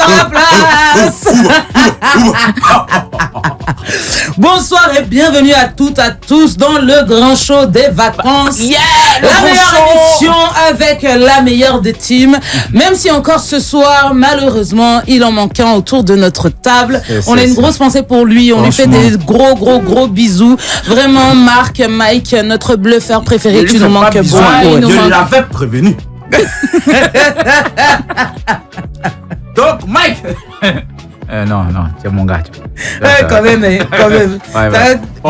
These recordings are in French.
la place. Bonsoir et bienvenue à toutes, à tous dans le grand show des vacances. Yeah, la meilleure émission avec la meilleure des teams. Même si encore ce soir, malheureusement, il en manque un autour de notre table. On a une grosse pensée pour lui. On lui fait des gros bisous. Vraiment, Marc, Mike, notre bluffeur préféré, tu nous manques beaucoup. Je l'avais prévenu. Donc, Mike. Non, c'est mon gars. Quand même.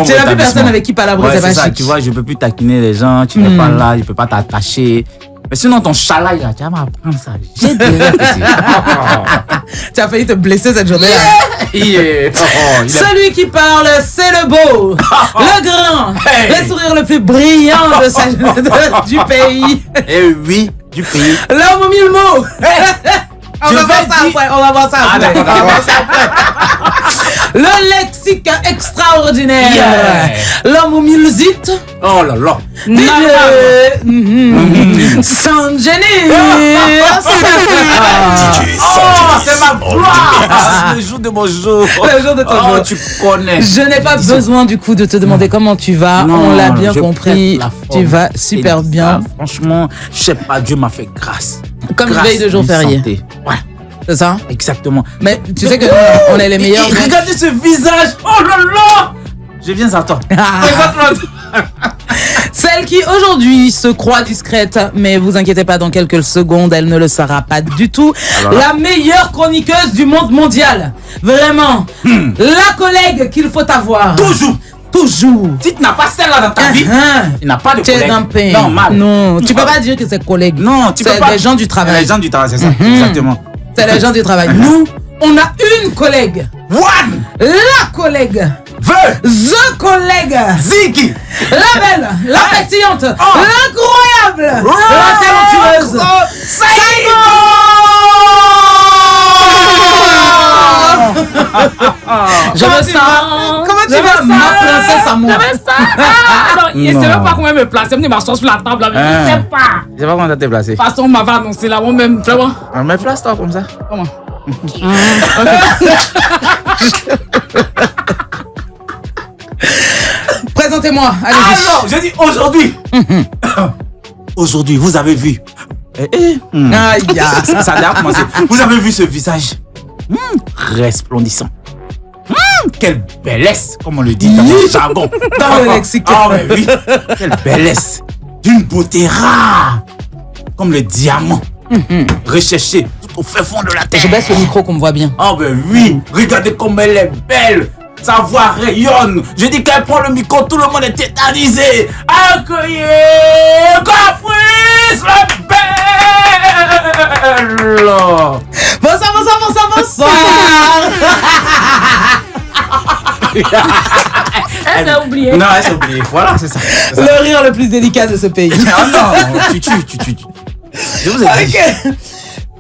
Tu n'as plus personne avec qui palabrer, c'est pas chic. Tu vois, je peux plus taquiner les gens, tu n'es pas là, je peux pas t'attacher. Mais sinon, ton chalaï, là, tu vas m'apprendre ça. J'ai Tu as failli te blesser cette journée-là. Celui qui parle, c'est le beau, le grand, le sourire le plus brillant du pays. Eh oui, du pays. L'homme aux mille mots. On va voir ça après. Le lexique extraordinaire. L'homme aux mille zites. Oh là là. Sans génie. C'est ma gloire. Le jour de mon jour. Le jour de ton jour. Tu connais. Je n'ai pas besoin du coup de te demander comment tu vas. On l'a bien compris. Tu vas super bien. Franchement, je sais pas, Dieu m'a fait grâce. Comme une veille de jour férié. Ouais. C'est ça? Exactement. Mais tu sais que on est les meilleurs. Regardez ce visage. Oh là là. Je viens à toi. Celle qui aujourd'hui se croit discrète, mais vous inquiétez pas, dans quelques secondes, elle ne le sera pas du tout. Alors, la meilleure chroniqueuse du monde mondial. Vraiment. La collègue qu'il faut avoir. Toujours. Si tu n'as pas celle-là dans ta vie, il n'a pas de collègue. Normal. Non, tu peux pas dire que c'est collègue. Non, tu peux pas. C'est les gens du travail. Les gens du travail, c'est ça. Exactement. C'est les gens du travail. Nous, on a une collègue. One. La collègue. The collègue. Ziggy. La belle. La pétillante. L'incroyable. La talentueuse. Je me sens. Comment tu vas, ma princesse amour? Je me sens. Il ne sait même pas comment me placer. Il m'assoit sur la table. Je ne sais pas. Je sais pas comment tu as te placé. De toute façon, on m'avait annoncé là. Moi-même, vraiment. Mais place-toi comme ça. Comment? Présentez-moi. Allez. Alors, je dis aujourd'hui. Aujourd'hui, vous avez vu. Ça a commencé. Vous avez vu ce visage resplendissant. Quelle bellesse, comme on le dit dans le jargon. Dans le lexique. Ah oui. Quelle bellesse. D'une beauté rare. Comme le diamant. Recherché tout au fin fond de la terre. Je baisse le micro qu'on me voit bien. Ah ben oui. Regardez comme elle est belle. Sa voix rayonne. Je dis qu'elle prend le micro, tout le monde est tétanisé. Accueillez Caprice la belle. Bonsoir. Elle s'est oubliée. Non, elle s'est oubliée. Voilà, c'est ça. Le rire le plus délicat de ce pays. Ah non, tu. Je vous ai dit.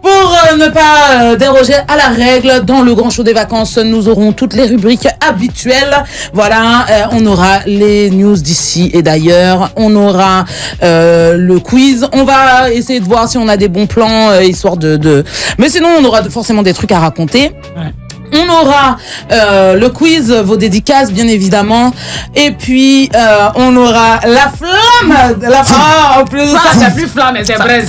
Pour ne pas déroger à la règle, dans le grand show des vacances, nous aurons toutes les rubriques habituelles. Voilà, on aura les news d'ici et d'ailleurs. On aura le quiz. On va essayer de voir si on a des bons plans, histoire de... Mais sinon, on aura forcément des trucs à raconter. Ouais. On aura le quiz, vos dédicaces bien évidemment, et puis on aura la flamme, en plus ça c'est plus flamme, c'est vrai.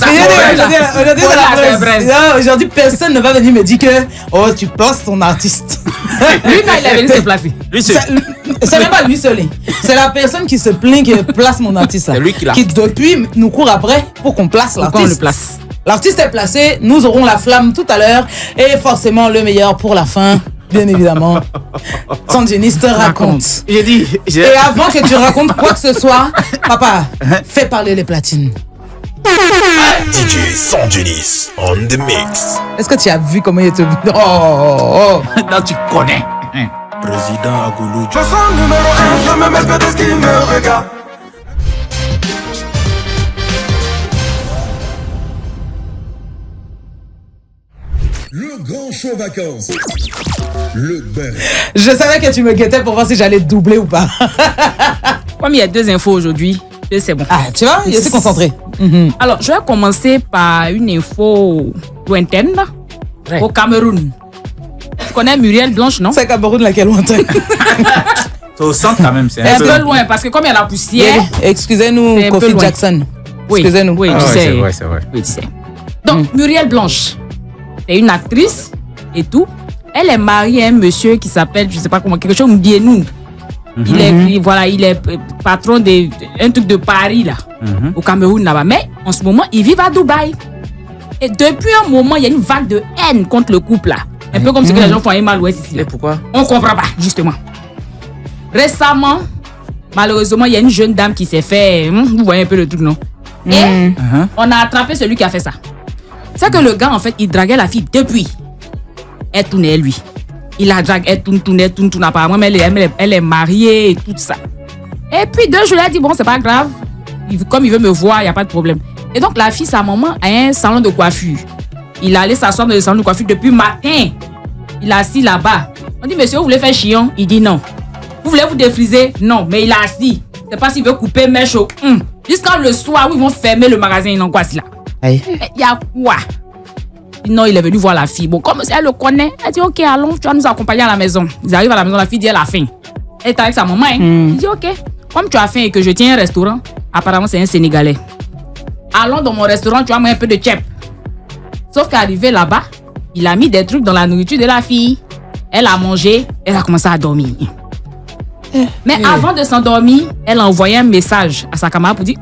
Aujourd'hui personne ne va venir me dire que tu places ton artiste. Lui quand il est venu se placer. C'est même pas lui seul. C'est la personne qui se plaint qui place mon artiste là. C'est lui qui depuis nous court après pour qu'on place l'artiste. Pourquoi on le place? L'artiste est placé, nous aurons la flamme tout à l'heure et forcément le meilleur pour la fin, bien évidemment. Sandjenis te raconte. J'ai dit. Et avant que tu racontes quoi que ce soit, papa, fais parler les platines. DJ Sandjenis on the mix. Est-ce que tu as vu comment il te... Oh. Non, tu connais. Président Agoulou. Je sens le numéro 1, je me mets que de ce qui me regarde. Le grand show vacances. Le beurre. Je savais que tu me guettais pour voir si j'allais doubler ou pas. Comme il y a 2 infos aujourd'hui, c'est bon. Ah, tu vois, il est concentré. Alors, je vais commencer par une info lointaine au Cameroun. Tu connais Muriel Blanche, non? C'est Cameroun, laquelle lointain. C'est au centre quand même. C'est un peu loin parce que comme il y a la poussière. Excusez-nous, Kofi Jackson. Oui, excusez-nous. Oui, tu sais. C'est vrai. Oui, tu sais. Donc, Muriel Blanche, c'est une actrice et tout. Elle est mariée à un monsieur qui s'appelle, je sais pas comment, quelque chose, Mbienou. Il est patron d'un truc de Paris, là, au Cameroun, là-bas. Mais en ce moment, ils vivent à Dubaï. Et depuis un moment, il y a une vague de haine contre le couple, là. Un peu comme ce que les gens font à mal ouest ici. Et pourquoi? On comprend pas, justement. Récemment, malheureusement, il y a une jeune dame qui s'est fait... vous voyez un peu le truc, non? Et on a attrapé celui qui a fait ça. C'est que le gars, en fait, il draguait la fille depuis. Elle tournait lui. Il la drague, elle tourne apparemment, mais elle est mariée et tout ça. Et puis 2 jours, il a dit, bon, c'est pas grave. Comme il veut me voir, il n'y a pas de problème. Et donc, la fille, sa maman, a un salon de coiffure. Il est allé s'asseoir dans le salon de coiffure depuis matin. Il est assis là-bas. On dit, monsieur, vous voulez faire chiant? Il dit non. Vous voulez vous défriser? Non, mais il est assis. C'est pas s'il veut couper mes cheveux. Jusqu'à le soir où ils vont fermer le magasin, ils n'ont quoi, là. Il y a quoi? Non, il est venu voir la fille. Bon, comme elle le connaît, elle dit, ok, allons, tu vas nous accompagner à la maison. Ils arrivent à la maison, la fille dit, elle a faim. Elle est avec sa maman. Il dit, ok, comme tu as faim et que je tiens un restaurant, apparemment, c'est un Sénégalais. Allons dans mon restaurant, tu vas manger un peu de tchèp. Sauf qu'arrivé là-bas, il a mis des trucs dans la nourriture de la fille. Elle a mangé, elle a commencé à dormir. Mais avant de s'endormir, elle a envoyé un message à sa camarade pour dire,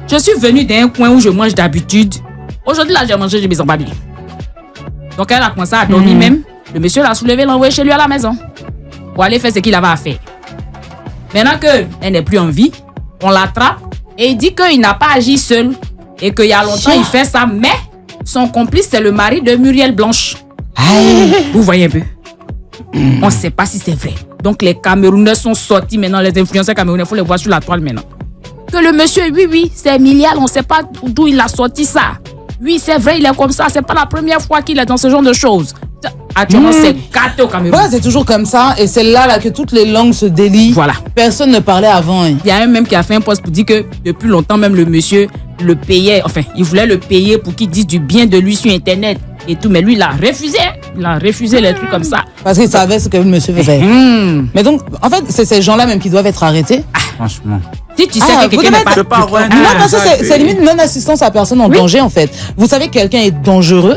je suis venue d'un coin où je mange d'habitude. Aujourd'hui, là, j'ai mangé, je me sens pas bien. Donc, elle a commencé à dormir même. Le monsieur l'a soulevé, l'a envoyé chez lui à la maison pour aller faire ce qu'il avait à faire. Maintenant qu'elle n'est plus en vie, on l'attrape et il dit qu'il n'a pas agi seul et qu'il y a longtemps, il fait ça, mais son complice, c'est le mari de Muriel Blanche. Vous voyez un peu? On ne sait pas si c'est vrai. Donc, les Camerounais sont sortis maintenant, les influenceurs camerounais, il faut les voir sur la toile maintenant. Que le monsieur, oui, c'est Milial, on ne sait pas d'où il a sorti ça. Oui, c'est vrai, il est comme ça. C'est pas la première fois qu'il est dans ce genre de choses. Actuellement, c'est gâté au Cameroun. Ouais, c'est toujours comme ça. Et c'est là que toutes les langues se délient. Voilà. Personne ne parlait avant. Il y a un même qui a fait un post pour dire que depuis longtemps, même le monsieur le payait. Enfin, il voulait le payer pour qu'il dise du bien de lui sur Internet et tout. Mais lui, il a refusé. Il a refusé les trucs comme ça. Parce qu'il savait ce que le monsieur faisait. Mais donc, en fait, c'est ces gens-là même qui doivent être arrêtés. Franchement. Si tu sais que quelqu'un n'est pas... Non, parce que c'est limite non-assistance à personne en danger, en fait. Vous savez que quelqu'un est dangereux,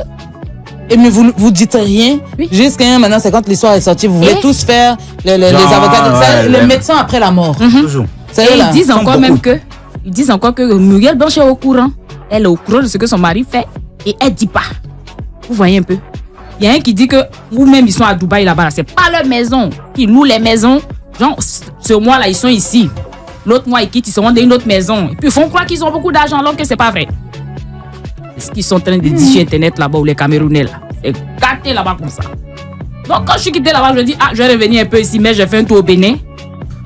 et mais vous dites rien. Jusqu'à maintenant, c'est quand l'histoire est sortie, vous voulez tous faire les avocats, le médecin après la mort. Toujours. Et ils disent encore que Muriel Blanche est au courant. Elle est au courant de ce que son mari fait, et elle dit pas. Vous voyez un peu? Il y a un qui dit que vous-même, ils sont à Dubaï là-bas. C'est pas leur maison. Ils louent les maisons. Genre, ce mois-là, ils sont ici. L'autre mois, ils quittent, ils se rendent dans une autre maison. Et puis, ils font croire qu'ils ont beaucoup d'argent alors que c'est pas vrai. C'est ce qu'ils sont en train de dire sur Internet là-bas, ou les Camerounais là. C'est gâté là-bas comme ça. Donc, quand je suis quitté là-bas, je me dis, je vais revenir un peu ici, mais j'ai fait un tour au Bénin.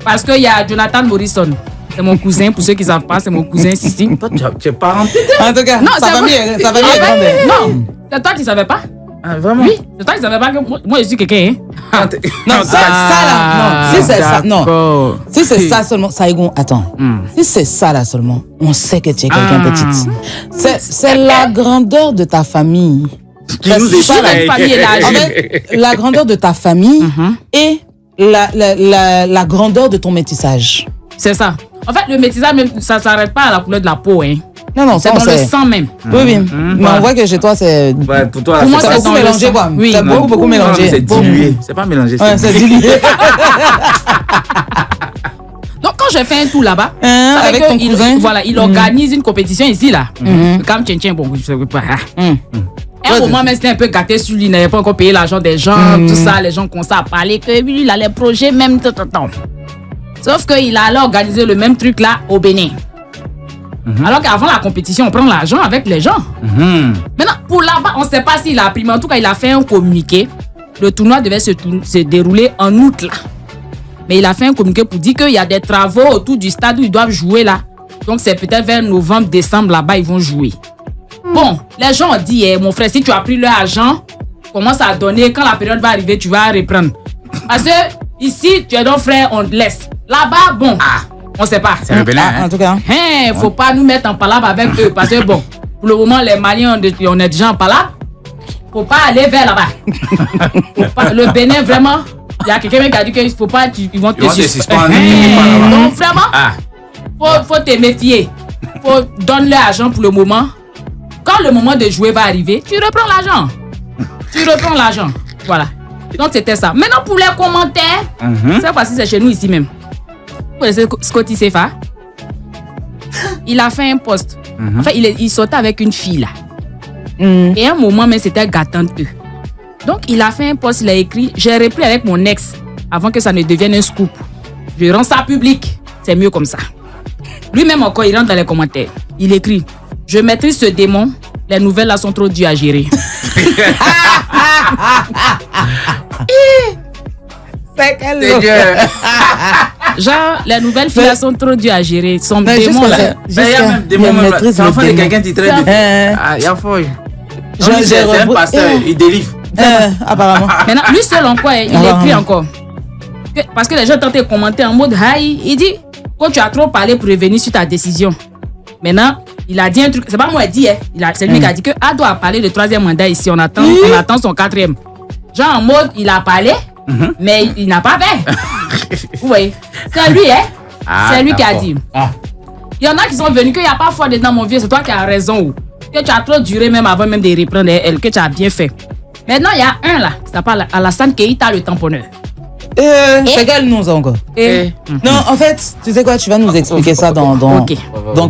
Parce qu'il y a Jonathan Morrison. C'est mon cousin, pour ceux qui ne savent pas, c'est mon cousin ici. Toi, tu es parenté. En tout cas, non, ça va mieux, ça va mieux. Non, c'est toi qui ne savais pas. Ah, vraiment? Oui, c'est toi qui ne savais pas que moi je suis quelqu'un. Hein? Non, ça là, non. Si c'est ça, non. Si c'est ça seulement, Saigon, attends. Si c'est ça là seulement, on sait que tu es quelqu'un petite. C'est la grandeur de ta famille. En fait, la grandeur de ta famille et la grandeur de ton métissage. C'est ça. En fait, le métissage, ça ne s'arrête pas à la couleur de la peau, hein. Non, c'est dans le sang même. Oui. Mais on voit que chez toi, c'est. Ouais, pour toi, c'est beaucoup mélangé, quoi. Oui, c'est beaucoup mélangé. C'est dilué. C'est pas mélangé. Ouais, c'est dilué. Donc, quand j'ai fait un tour là-bas, avec ton cousin, voilà, il organise une compétition ici, là. Comme Tchin, bon, je sais pas. À un moment, mais c'était un peu gâté sur lui, il n'avait pas encore payé l'argent des gens, tout ça, les gens commençaient à parler que lui, il a les projets, même tout. Sauf qu'il allait organiser le même truc là au Bénin. Alors qu'avant la compétition, on prend l'argent avec les gens. Maintenant, pour là-bas, on ne sait pas s'il a pris, mais en tout cas, il a fait un communiqué. Le tournoi devait se dérouler en août là. Mais il a fait un communiqué pour dire qu'il y a des travaux autour du stade où ils doivent jouer là. Donc c'est peut-être vers novembre, décembre là-bas, ils vont jouer. Bon, les gens ont dit, mon frère, si tu as pris leur argent, commence à donner. Quand la période va arriver, tu vas reprendre. Parce que ici, tu es ton frère, on te laisse. Là-bas, bon, on ne sait pas. C'est le Bénin, en tout cas. Il ne faut pas nous mettre en palabre avec eux. Parce que bon, pour le moment, les Maliens, on est déjà en palabre. faut pas aller vers là-bas. Le Bénin, vraiment, il y a quelqu'un qui a dit qu'il faut pas, ils vont te suspendre. Donc vraiment, faut te méfier. Faut donner l'argent pour le moment. Quand le moment de jouer va arriver, tu reprends l'argent. Voilà. Donc c'était ça. Maintenant pour les commentaires, cette fois-ci c'est chez nous ici même. Vous connaissez Scotty Sefa? Il a fait un post. Enfin, il sortait avec une fille là. Et à un moment, mais c'était gâtant eux. Donc il a fait un post, il a écrit: j'ai repris avec mon ex avant que ça ne devienne un scoop. Je rends ça public. C'est mieux comme ça. Lui-même encore, il rentre dans les commentaires. Il écrit: je maîtrise ce démon. Les nouvelles là sont trop dures à gérer. Genre, les nouvelles filles là sont trop dures à gérer. Son démon là. Il y a même des moments là. C'est l'enfant de quelqu'un qui traite de. Il y a fort. C'est un pasteur, il délivre. Apparemment. Maintenant, lui seul encore, il écrit encore. Parce que les gens tentent de commenter en mode hi. Il dit: quand tu as trop parlé pour revenir sur ta décision. Maintenant, il a dit un truc. C'est pas moi qui dit, c'est lui qui a dit que A doit parler le 3e mandat ici. On attend son 4e. Genre en mode, il a parlé, mais il n'a pas fait. Oui. C'est lui, c'est lui qui a dit. Il y en a qui sont venus, qu'il n'y a pas foi dedans, mon vieux. C'est toi qui as raison. Que tu as trop duré même avant même de reprendre elle, que tu as bien fait. Maintenant, il y a un là, qui s'appelle Alassane Keita, le tamponneur. C'est quel nom ça encore? Non, en fait, tu sais quoi, tu vas nous expliquer ça dans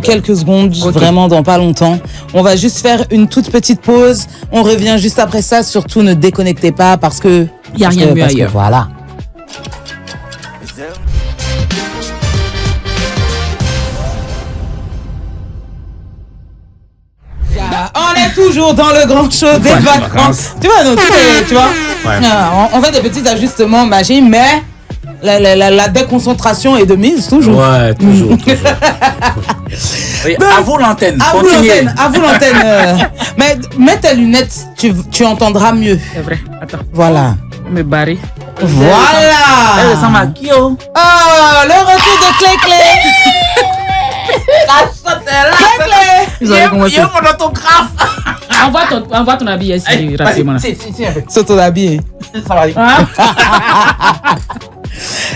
quelques secondes, vraiment dans pas longtemps. On va juste faire une toute petite pause. On revient juste après ça. Surtout, ne déconnectez pas parce que... Il n'y a rien de mieux ailleurs. Voilà. On est toujours dans le grand show des vacances. Tu vois, tu vois, on fait des petits ajustements magiques, mais la déconcentration est de mise toujours. Ouais, toujours. Oui, à vous l'antenne. À vous l'antenne. Mais mets tes lunettes, tu entendras mieux. C'est vrai. Attends. Voilà. Me barrer. Voilà. Elle ressemble à qui, oh? Oh, le retour de Clé-Clé. Ils ont commencé. Mon autographe. Envoie ton habit ici rapidement. C'est ton habit. Ça va aller.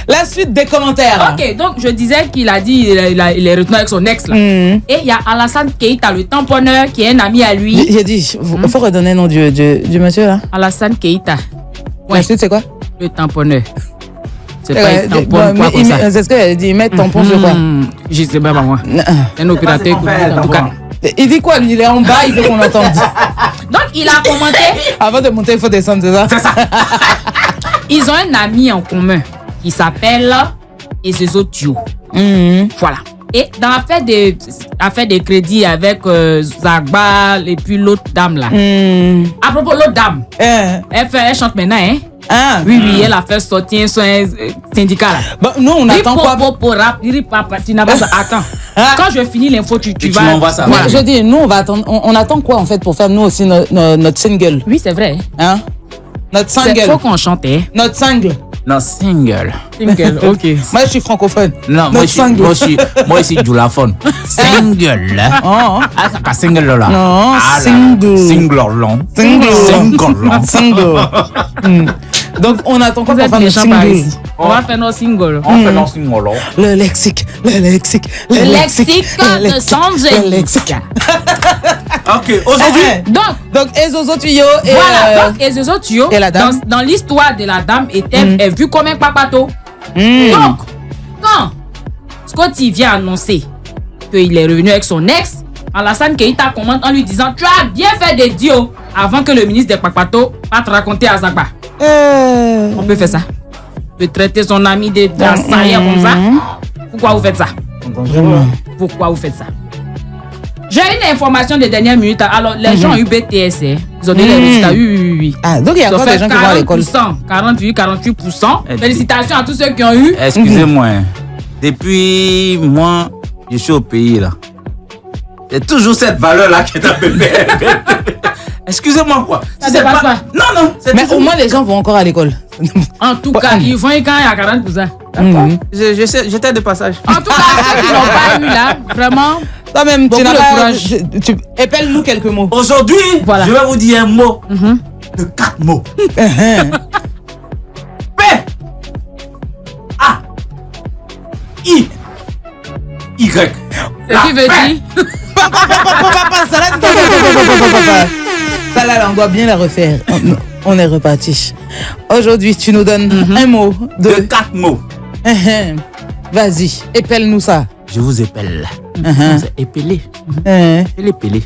La suite des commentaires. Ok, donc je disais qu'il a dit il est retenu avec son ex là. Et il y a Alassane Keita, le tamponneur, qui est un ami à lui. J'ai dit, il faut redonner le nom du monsieur là. Alassane Keita. La suite c'est quoi? Le tamponneur. C'est pas un tampon quoi comme ça. C'est ce qu'elle dit, mettre tampon sur quoi? Je sais pas moi. Un opérateur en tout cas. Il dit quoi lui? Il est en bas, il veut qu'on entende. Donc il a commenté. Avant de monter, il faut descendre, c'est ça? C'est ça. Ils ont un ami en commun qui s'appelle Ezezo Tio. Voilà. Et dans l'affaire des crédits avec Zagba et puis l'autre dame là. À propos l'autre dame, elle chante maintenant, hein? Oui, elle a fait sortir son syndicat là. Bon, nous on attend quoi? Tu n'as pas ça. Attends. Quand je finis l'info, tu vas. m'envoies ça. Voilà. Je dis, nous on va attendre. On attend quoi en fait pour faire nous aussi notre single? Oui, c'est vrai. Hein? Notre single. Il faut qu'on chante. Notre single. Non, single. Single, ok. Moi je suis francophone. Non, moi je suis doulaphone. Single. Ah, single là. Non, single. Single long. Single. Donc on attend quoi pour faire notre single? On va faire nos singles. On fait nos singles. Le lexique de Sanjay. Ok, aujourd'hui. Donc Ezozo Tuyo et voilà, donc Ezozo Tuyo et la dame. Dans l'histoire de la dame est vue comme un papato. Donc quand Scotty vient annoncer qu'il est revenu avec son ex, Alassane Keita commente en lui disant: tu as bien fait des dios avant que le ministre des papatos va te raconter à Zagba. On peut faire ça. De traiter son ami d'assaillant comme ça. Pourquoi vous faites ça? Pourquoi vous faites ça? J'ai une information de dernière minute. Alors, les gens ont eu BTS. Ils ont donné les résultats. Oui. Ah, donc il y a encore des gens qui vont à l'école. 48%. Félicitations à tous ceux qui ont eu. Excusez-moi. Depuis moi, je suis au pays là. C'est toujours cette valeur-là qui est à bébé. Excusez-moi quoi. Ça se passe pas. Non. Mais au moins les gens vont encore à l'école. En tout cas, ils vont quand il y a 40%. J'étais de passage. En tout cas, ceux qui n'ont pas eu là, vraiment. Toi-même, tu beaucoup n'as de pas. courage. Épelle-nous quelques mots. Aujourd'hui, Voilà. je vais vous dire un mot. de 4 mots. P. A. I. Y. Ce qui veut dire. Ça là, on doit bien la refaire. On est reparti. Aujourd'hui, tu nous donnes un mot De 4 mots. Vas-y, épelle-nous ça. Je vous épelle. C'est épelé. Épelé.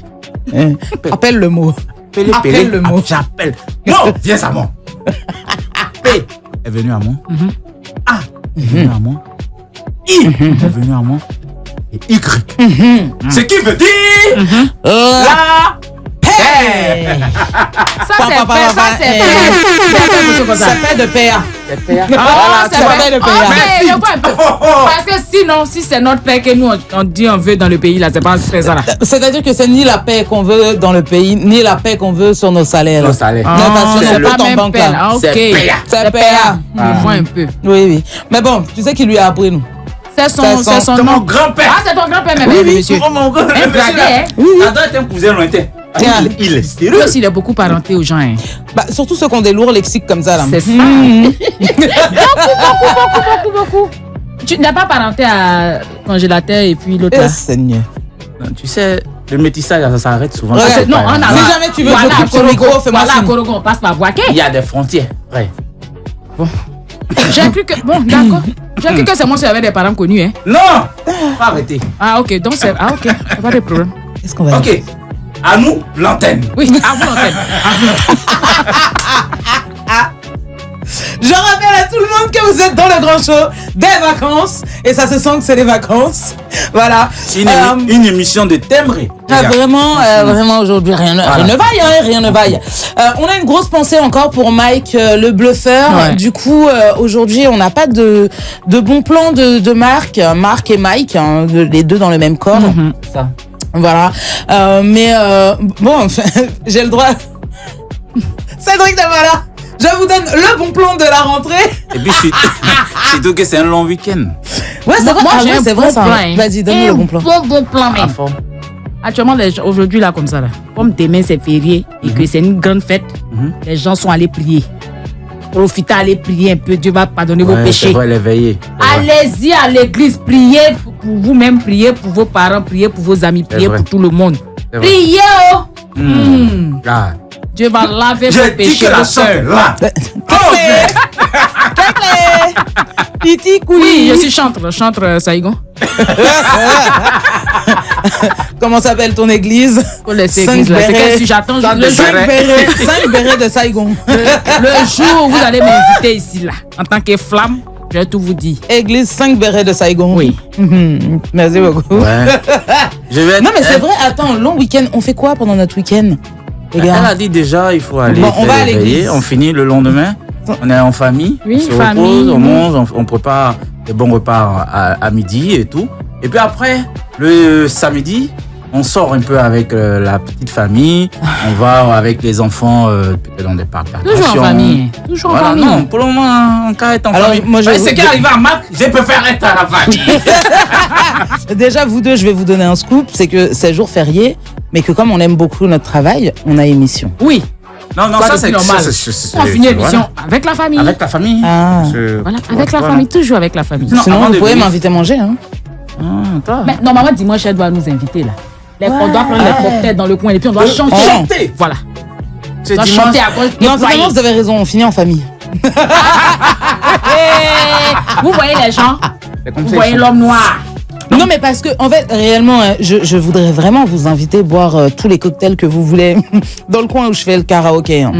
Appelle le mot. Appelle Appelle le mot. J'appelle. Non, viens à moi. P est venu à moi. A est venu à moi. I est venu à moi. Et Y. Ce qui veut dire la paix. Ça, c'est paix. Ça, c'est paix. Ça fait de PA. Ah, c'est ça paix. fait de Ah, PA. mais il y a pas un peu. Parce que sinon, si c'est notre paix que nous, on dit on veut dans le pays, là, c'est pas ça, là. C'est-à-dire que c'est ni la paix qu'on veut dans le pays, ni la paix qu'on veut sur nos salaires. Nos salaires. Parce que c'est c'est pas en banque paix, là. là. Ok. C'est paix. C'est PA. Je vois un peu. Oui, oui. Mais bon, tu sais qui lui a appris, nous. C'est son C'est mon nom. grand-père. Ah, c'est ton grand-père, même, monsieur. Oh mon gars, Un gradé, hein. ça doit être un cousin lointain. Tiens. Il est Lui sérieux. aussi, il est beaucoup parenté aux gens. Hein. Bah, surtout ceux qui ont des lourds lexiques comme ça, là. C'est ça. Beaucoup. Tu n'as pas parenté à congélateur et puis l'autre Eh, là. Seigneur. Tu sais, le métissage, ça s'arrête souvent. Ouais. C'est Non, pas- on a. Si jamais tu veux que j'occupe ce Korogo, micro, fais-moi voilà, signe. Korogo, on passe par Boaké. Il y a des frontières. Ouais. J'ai cru que. Bon, d'accord. J'ai cru que c'est moi qui avais des parents connus. Hein. Non, faut arrêter. Ah, ok. Donc, c'est. Ah, ok. Pas de problème. Qu'est-ce qu'on va dire? Ok, à nous, l'antenne. Oui, à vous l'antenne. Je rappelle à tout le monde que vous êtes dans le grand show des vacances. Et ça se sent que c'est les vacances. Voilà. Une émission de timbré. Ah, vraiment aujourd'hui rien ne vaille, hein, rien ne vaille. On a une grosse pensée encore pour Mike le bluffeur. Ouais. Du coup aujourd'hui on n'a pas de bon plan de Marc et Mike, hein, les deux dans le même corps. Ça. Voilà. Mais bon, j'ai le droit. Cédric Damala, je vous donne le bon plan de la rentrée. Et puis, surtout que c'est un long week-end. Ouais, c'est vrai. Moi, j'ai un c'est bon vrai ça. plan. Hein. Vas-y, donne-nous le bon plan. Bon plan, À mais. fond. Actuellement, aujourd'hui, là, comme ça, là, comme demain, c'est férié et que c'est une grande fête, les gens sont allés prier. Profitez, allez prier un peu. Dieu va pardonner vos Ouais, c'est péchés. vrai, l'éveiller. Allez-y à l'église, priez pour vous-même, priez pour vos parents, priez pour vos amis, priez vrai. pour tout le monde. C'est vrai. Priez, oh! Là. Dieu va laver vos J'ai dit péchés. que la vos chante est sœurs. là. Titi Oui, Kouli. je suis chantre Saïgon. Comment s'appelle ton église? Pour les Cinq églises, là. C'est bérets. quel sujet? J'attends le Cinq jour. 5 bérets de Saigon. Le jour où vous allez m'inviter ici, là, en tant que flamme, je vais tout vous dire. Église 5 bérets de Saigon. Oui. Merci beaucoup. Ouais. Je vais être- Non mais c'est vrai, attends, long week-end, on fait quoi pendant notre week-end? Les Elle gars. a dit déjà, il faut aller. Bon, on va à réveiller. l'église. On finit le lendemain. On est en famille. Oui, on se famille, repose, on oui. mange, on prépare des bons repas à midi et tout. Et puis après, le samedi, on sort un peu avec la petite famille. On va avec les enfants peut-être dans des parcs Toujours en d'attractions. famille. Toujours en Voilà, famille. non, pour le moment, on carré en Alors, famille. moi, je Ouais, vous c'est dis- qu'arrivé à Marc, je préfère être à la famille. Déjà, vous deux, je vais vous donner un scoop, c'est que c'est jour férié, mais que comme on aime beaucoup notre travail, on a émission. Oui. Non, non, Quoi ça de c'est plus normal. On finit l'émission avec la famille. Avec la famille. Ah. Voilà, avec la famille, toujours avec la famille. Non, Sinon, avant vous de pouvez venir- m'inviter à manger. Hein. Toi. Mais normalement, dimanche, elle doit nous inviter là. On doit prendre les cocktails dans le coin et puis on doit chanter. chanter. Voilà. C'est On doit dimanche. chanter à cause des Non, foyers. finalement, vous avez raison, on finit en famille. Vous voyez les gens, C'est comme vous ça, voyez ils l'homme noir. Non, mais parce que, en fait, réellement, je voudrais vraiment vous inviter à boire tous les cocktails que vous voulez dans le coin où je fais le karaoké. Hein.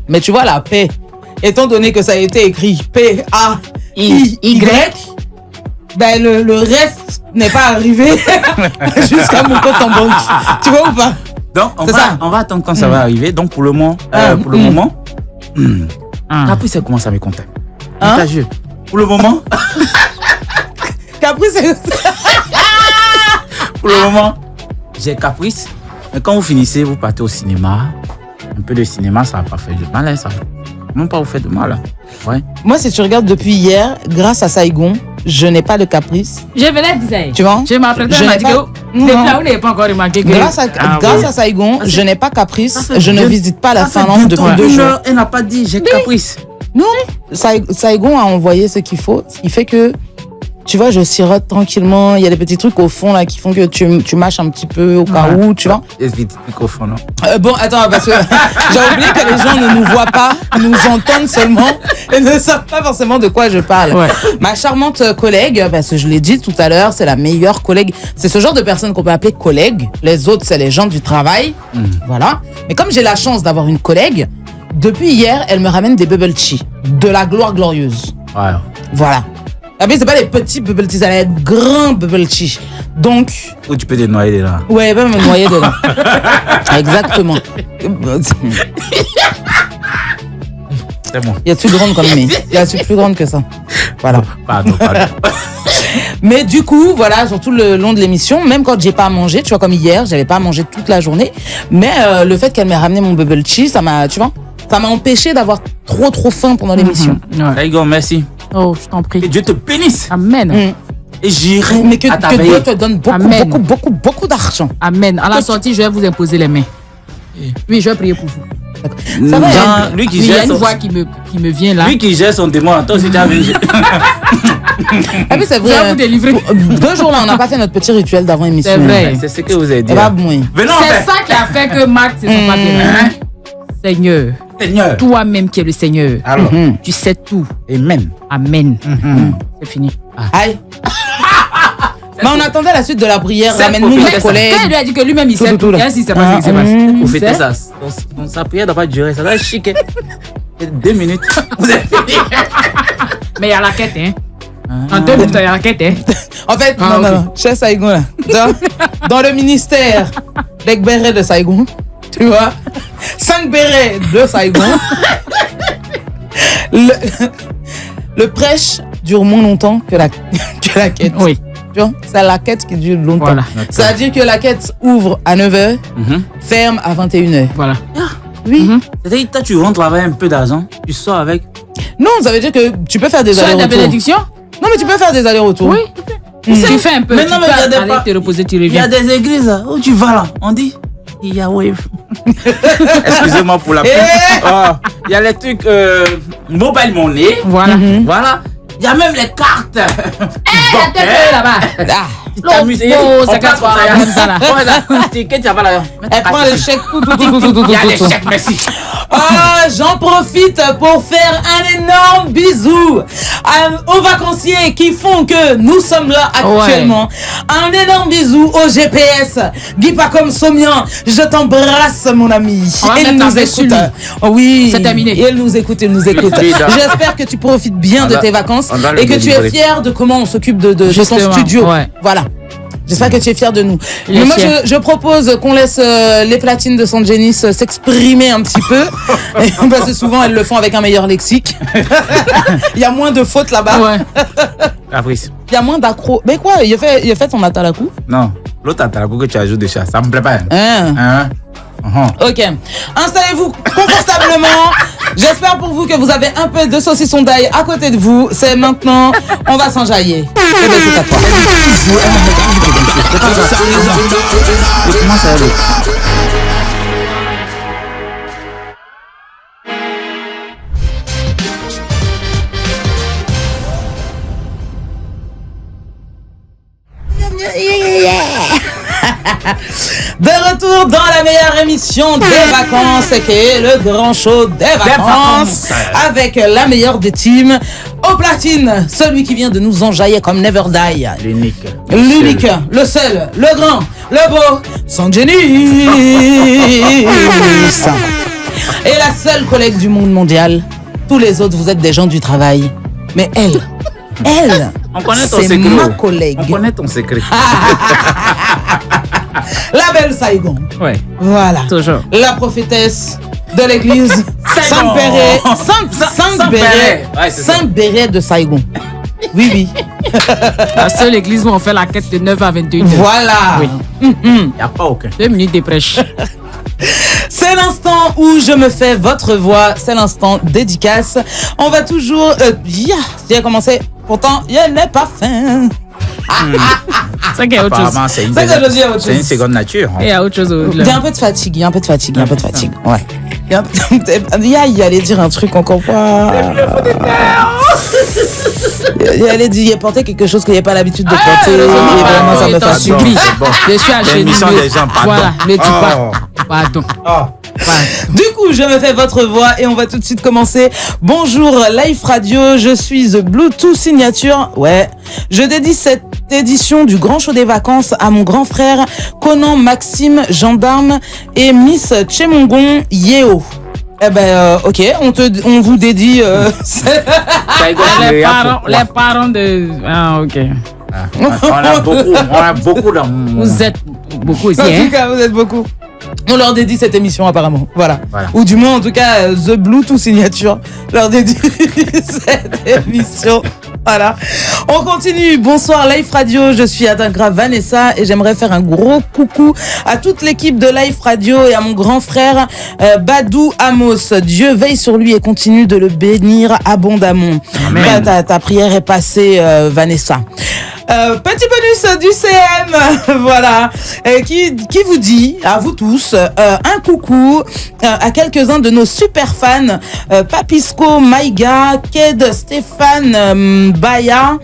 Mais tu vois, la paix, étant donné que ça a été écrit P-A-I-Y, ben le reste n'est pas arrivé jusqu'à mon compte en banque. Tu vois ou pas? Donc, C'est ça. on va attendre quand ça va arriver. Donc, pour le moment, Après, ça commence à me contacter. Hein? Contagieux. Pour le moment, Caprice, c'est... pour le moment, j'ai Caprice. Mais quand vous finissez, vous partez au cinéma. Un peu de cinéma, ça va pas faire de mal, hein, ça. Même pas vous faire de mal. Hein. Ouais. Moi, si tu regardes depuis hier, grâce à Saigon, je n'ai pas de caprice. Je venais de dire. Tu vois? Je m'apprêtais, Je elle m'a n'ai dit pas- que Non. depuis là, vous n'avez pas encore remarqué que. Grâce à Saigon, je n'ai pas caprice. Je ne visite pas la Finlande depuis 2 jours. Elle n'a pas dit j'ai caprice. Non, Saigon a envoyé ce qu'il faut. Ce qui fait que, tu vois, je sirote tranquillement. Il y a des petits trucs au fond là qui font que tu mâches un petit peu au cas où, tu vois. Vite, microphone. Non? Bon, attends, parce que j'ai oublié que les gens ne nous voient pas, nous entendent seulement et ne savent pas forcément de quoi je parle. Ouais. Ma charmante collègue, parce que je l'ai dit tout à l'heure, c'est la meilleure collègue. C'est ce genre de personne qu'on peut appeler collègue. Les autres, c'est les gens du travail. Voilà. Mais comme j'ai la chance d'avoir une collègue, depuis hier, elle me ramène des bubble tea. De la gloire glorieuse. Ouais. Voilà. Ah mais c'est pas les petits bubble tea, ça va être grand bubble tea. Donc, Où tu peux te noyer là. ouais, elle va me noyer dedans. Exactement. C'est bon. Il y a plus grande comme mais. Il y a plus grande que ça. Voilà. Pardon. Mais du coup, voilà, surtout le long de l'émission, même quand j'ai pas à manger, tu vois, comme hier, j'avais pas à manger toute la journée. Mais le fait qu'elle m'ait ramené mon bubble tea, ça m'a, tu vois, ça m'a empêché d'avoir trop faim pendant l'émission. Saigon, merci. Oh, je t'en Que prie. Dieu te bénisse. Amen. Et j'irai Mais que à ta Dieu veille. te donne Amen. beaucoup d'argent. Amen. À la sortie, je vais vous imposer les mains. Oui, je vais prier pour vous. Ça va, Jean, lui qui Oui, il y a gère une son... voix qui me vient là. Lui qui gère son démon, toi aussi tu as vu. Ah oui, c'est Je vais vrai. vous délivrer. 2 jours là, on n'a pas fait notre petit rituel d'avant émission. C'est vrai. C'est ce que vous avez dit. Ça va là. moins. Venons en C'est fait. ça qui a fait que Marc se sont pas bien. Seigneur, Seigneur. toi-même qui es le Seigneur, Alors, tu sais tout. amen. Amen. C'est fini. Aïe. Mais on attendait la suite de la prière. C'est Ramène-nous pour nos faire ça. collègues. Quand il lui a dit que lui-même il sait Tout, tout, là. il sait pas ce qui s'est passé. Vous Il faites sait. ça. Sa prière ne doit pas durer. Ça doit être chic. 2 minutes. Vous êtes fini. Mais il y a la quête, hein. En 2 minutes, il y a la quête, hein. En fait, Ah, ok. non, chez Saigon, là. Dans le ministère des bérets de Saigon, tu vois, 5 bérets de Saigon. Le prêche dure moins longtemps que la quête. Oui. Tu vois, c'est la quête qui dure longtemps. Voilà. C'est-à-dire que la quête ouvre à 9h, ferme à 21h. Voilà. Oui. C'est-à-dire que toi, tu rentres avec un peu d'argent, tu sors avec. Non, ça veut dire que tu peux faire des Soit ta allers-retours. bénédiction. Non, mais tu peux faire des allers-retours. Oui. Tu fais un peu. Mais tu non, mais peux regardez aller pas. te reposer, tu Il y a reviens. des églises là, où tu vas là. On dit, il y a wave. Excusez-moi pour la pub. Oh, il y a les trucs mobile money. Voilà. Voilà. Il y a même les cartes. La tête là-bas. Ah. Tu t'amuses. Oh, On c'est passe quoi, comme comme ça, là. Ouais, là. Ticket, tu vas là. Elle prend les chèques. Il y a les chèques, merci. Ah, j'en profite pour faire un énorme bisou aux vacanciers qui font que nous sommes là actuellement. Un énorme bisou au GPS. Guy Pacom Somian, je t'embrasse mon ami. On va Il mettre nous ta veste écoute. sur lui. Oh oui. C'est terminé. Il nous écoute. Oui, J'espère que tu profites bien de tes vacances on doit le et que tu es délivrer. fier de comment on s'occupe de ton Justement, studio. ouais. Voilà. J'espère que tu es fier de nous. Il est Mais moi, fier. je propose qu'on laisse les platines de San Genis s'exprimer un petit peu. Parce que souvent, elles le font avec un meilleur lexique. Il y a moins de fautes là-bas. Ouais. Caprice. Il y a moins d'accro. Mais quoi, il a fait son atalakou. Non, l'autre atalakou que tu ajoutes de chat, ça me plaît pas. Hein. Ok. Installez-vous confortablement. J'espère pour vous que vous avez un peu de saucisson d'ail à côté de vous. C'est maintenant. On va s'enjailler. Eh ben, c'est à toi. Je commence à aller. De retour dans la meilleure émission des vacances, qui est le grand show des vacances, avec la meilleure des teams. Au platine, celui qui vient de nous enjailler comme Never Die. L'unique. L'unique, le seul, le grand, le beau, San Genis. Et la seule collègue du monde mondial. Tous les autres, vous êtes des gens du travail. Mais elle, On connaît ton c'est secret. ma collègue. On connaît ton secret. La belle Saigon. Ouais. Voilà. Toujours. La prophétesse de l'église Saigon. Saint-Béret. Ouais, c'est ça. Saint-Béret de Saigon. Oui, oui. La seule église où on fait la quête de 9 à 21h. Voilà. Oui. Il n'y a pas aucun. 2 minutes de prêche. C'est l'instant où je me fais votre voix. C'est l'instant dédicace. On va toujours... J'ai commencé Pourtant, il n'est pas fin. C'est qu'il y a autre chose. Apparemment, c'est une, Ça, je dis autre c'est une chose. seconde nature. Il y a autre chose. Il y a un peu de fatigue, Ouais. Il allait dire un truc encore pas. Il allait dire, il a porté quelque chose qu'il n'avait pas l'habitude de porter. Et vraiment, ça me fatigue. Je suis à L'émission des gens, pardon. Voilà, ne dis pas. Pardon. Du coup, je me fais votre voix et on va tout de suite commencer. Bonjour Live Radio, je suis The Bluetooth Signature. Ouais, je dédie cette édition du Grand Show des Vacances à mon grand frère Conan Maxime Gendarme et Miss Chemongon Yeo. Eh ben, ok, on vous dédie. Les parents de. Ah, ok. On a beaucoup d'amour. Vous êtes beaucoup ici, En hein? tout cas, vous êtes beaucoup. On leur dédie cette émission apparemment. Voilà. Voilà. Ou du moins, en tout cas, The Bluetooth Signature leur dédie cette émission. Voilà. On continue. Bonsoir Live Radio. Je suis Adangra Vanessa et j'aimerais faire un gros coucou à toute l'équipe de Live Radio et à mon grand frère Badou Amos. Dieu veille sur lui et continue de le bénir abondamment. Amen. Ta prière est passée, Vanessa. Petit bonus du CM, voilà, qui vous dit, à vous tous, un coucou à quelques-uns de nos super fans, Papisco, Maïga, Ked, Stéphane, Baya,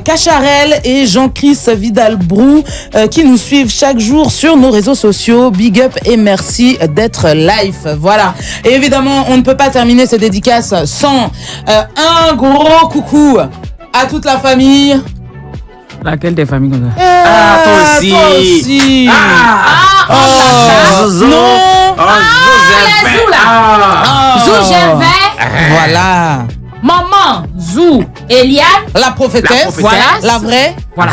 Cacharel et Jean-Chris Vidal-Brou qui nous suivent chaque jour sur nos réseaux sociaux. Big up et merci d'être live. Voilà. Et évidemment, on ne peut pas terminer ces dédicaces sans un gros coucou à toute la famille. Laquelle des familles comme ça? Toi aussi. Toi aussi. Zozo. Non. Zou Gervais, Voilà. Maman Zou Eliane, La prophétesse. Voilà. La vraie. voilà.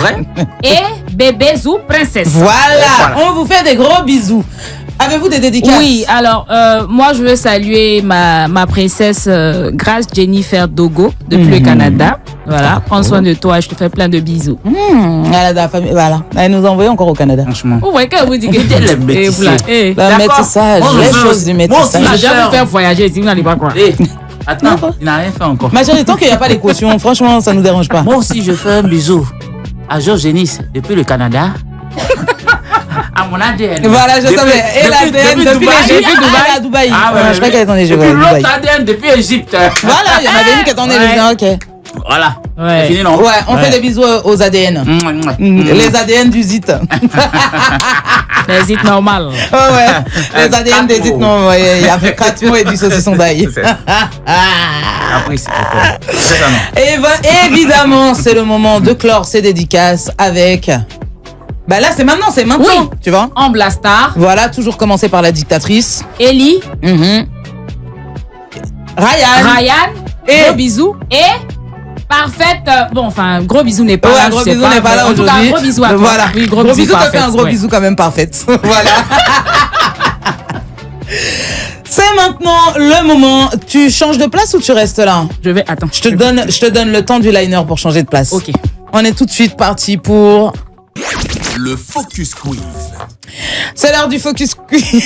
Et bébé Zou Princesse. Voilà. On vous fait des gros bisous. Avez-vous des dédicaces? Oui, alors moi je veux saluer ma princesse Grace Jennifer Dogo depuis le Canada. Voilà, prends soin de toi, je te fais plein de bisous. La famille, voilà. Elle nous a envoyé encore au Canada. Franchement. Vous voyez que vous dites que Les métissés. Le métissage, Moi, je les veux choses aussi. du Moi aussi, métissage. j'ai envie de faire voyager ici, vous n'allez pas croire. Attends, il n'a rien fait encore. Ma chérie, tant qu'il n'y a pas les cautions, franchement, ça nous dérange pas. Moi aussi, je fais un bisou à Georges Genis depuis le Canada. À mon ADN. Voilà, je savais. Et l'ADN depuis Dubaï. l'Égypte. À Dubaï. Ah ouais, Je crois qu'elle est en Et Égypte. puis à Dubaï. l'autre ADN depuis Égypte. Voilà, il y en avait une qui est en Égypte. Ok. Voilà. Ouais. C'est fini, non? Ouais, on fait des bisous aux ADN. Les ADN du ZIT. Les hits normales. Ouais, ouais. Les ADN des ZIT, non, ouais, il y avait 4 mots et du saucisson d'ail. Après, c'est ça, non? Et évidemment, c'est le moment de clore ces dédicaces avec. Bah là, c'est maintenant, Oui. tu vois. En Blastar, Voilà, toujours commencer par la dictatrice. Ellie, Ryan. et gros bisous. Et parfaite. Bon, enfin, gros bisous n'est pas Ouais, là. gros je sais bisou pas. n'est pas là En tout cas, aujourd'hui. gros bisous à toi. Voilà. Oui, gros bisou, bisous t'as fait parfaite, un gros ouais. bisou quand même parfaite. Voilà. C'est maintenant le moment. Tu changes de place ou tu restes là? Je vais. Attends. Je te donne le temps du liner pour changer de place. Ok. On est tout de suite parti pour. Le Focus Quiz. C'est l'heure du Focus Quiz.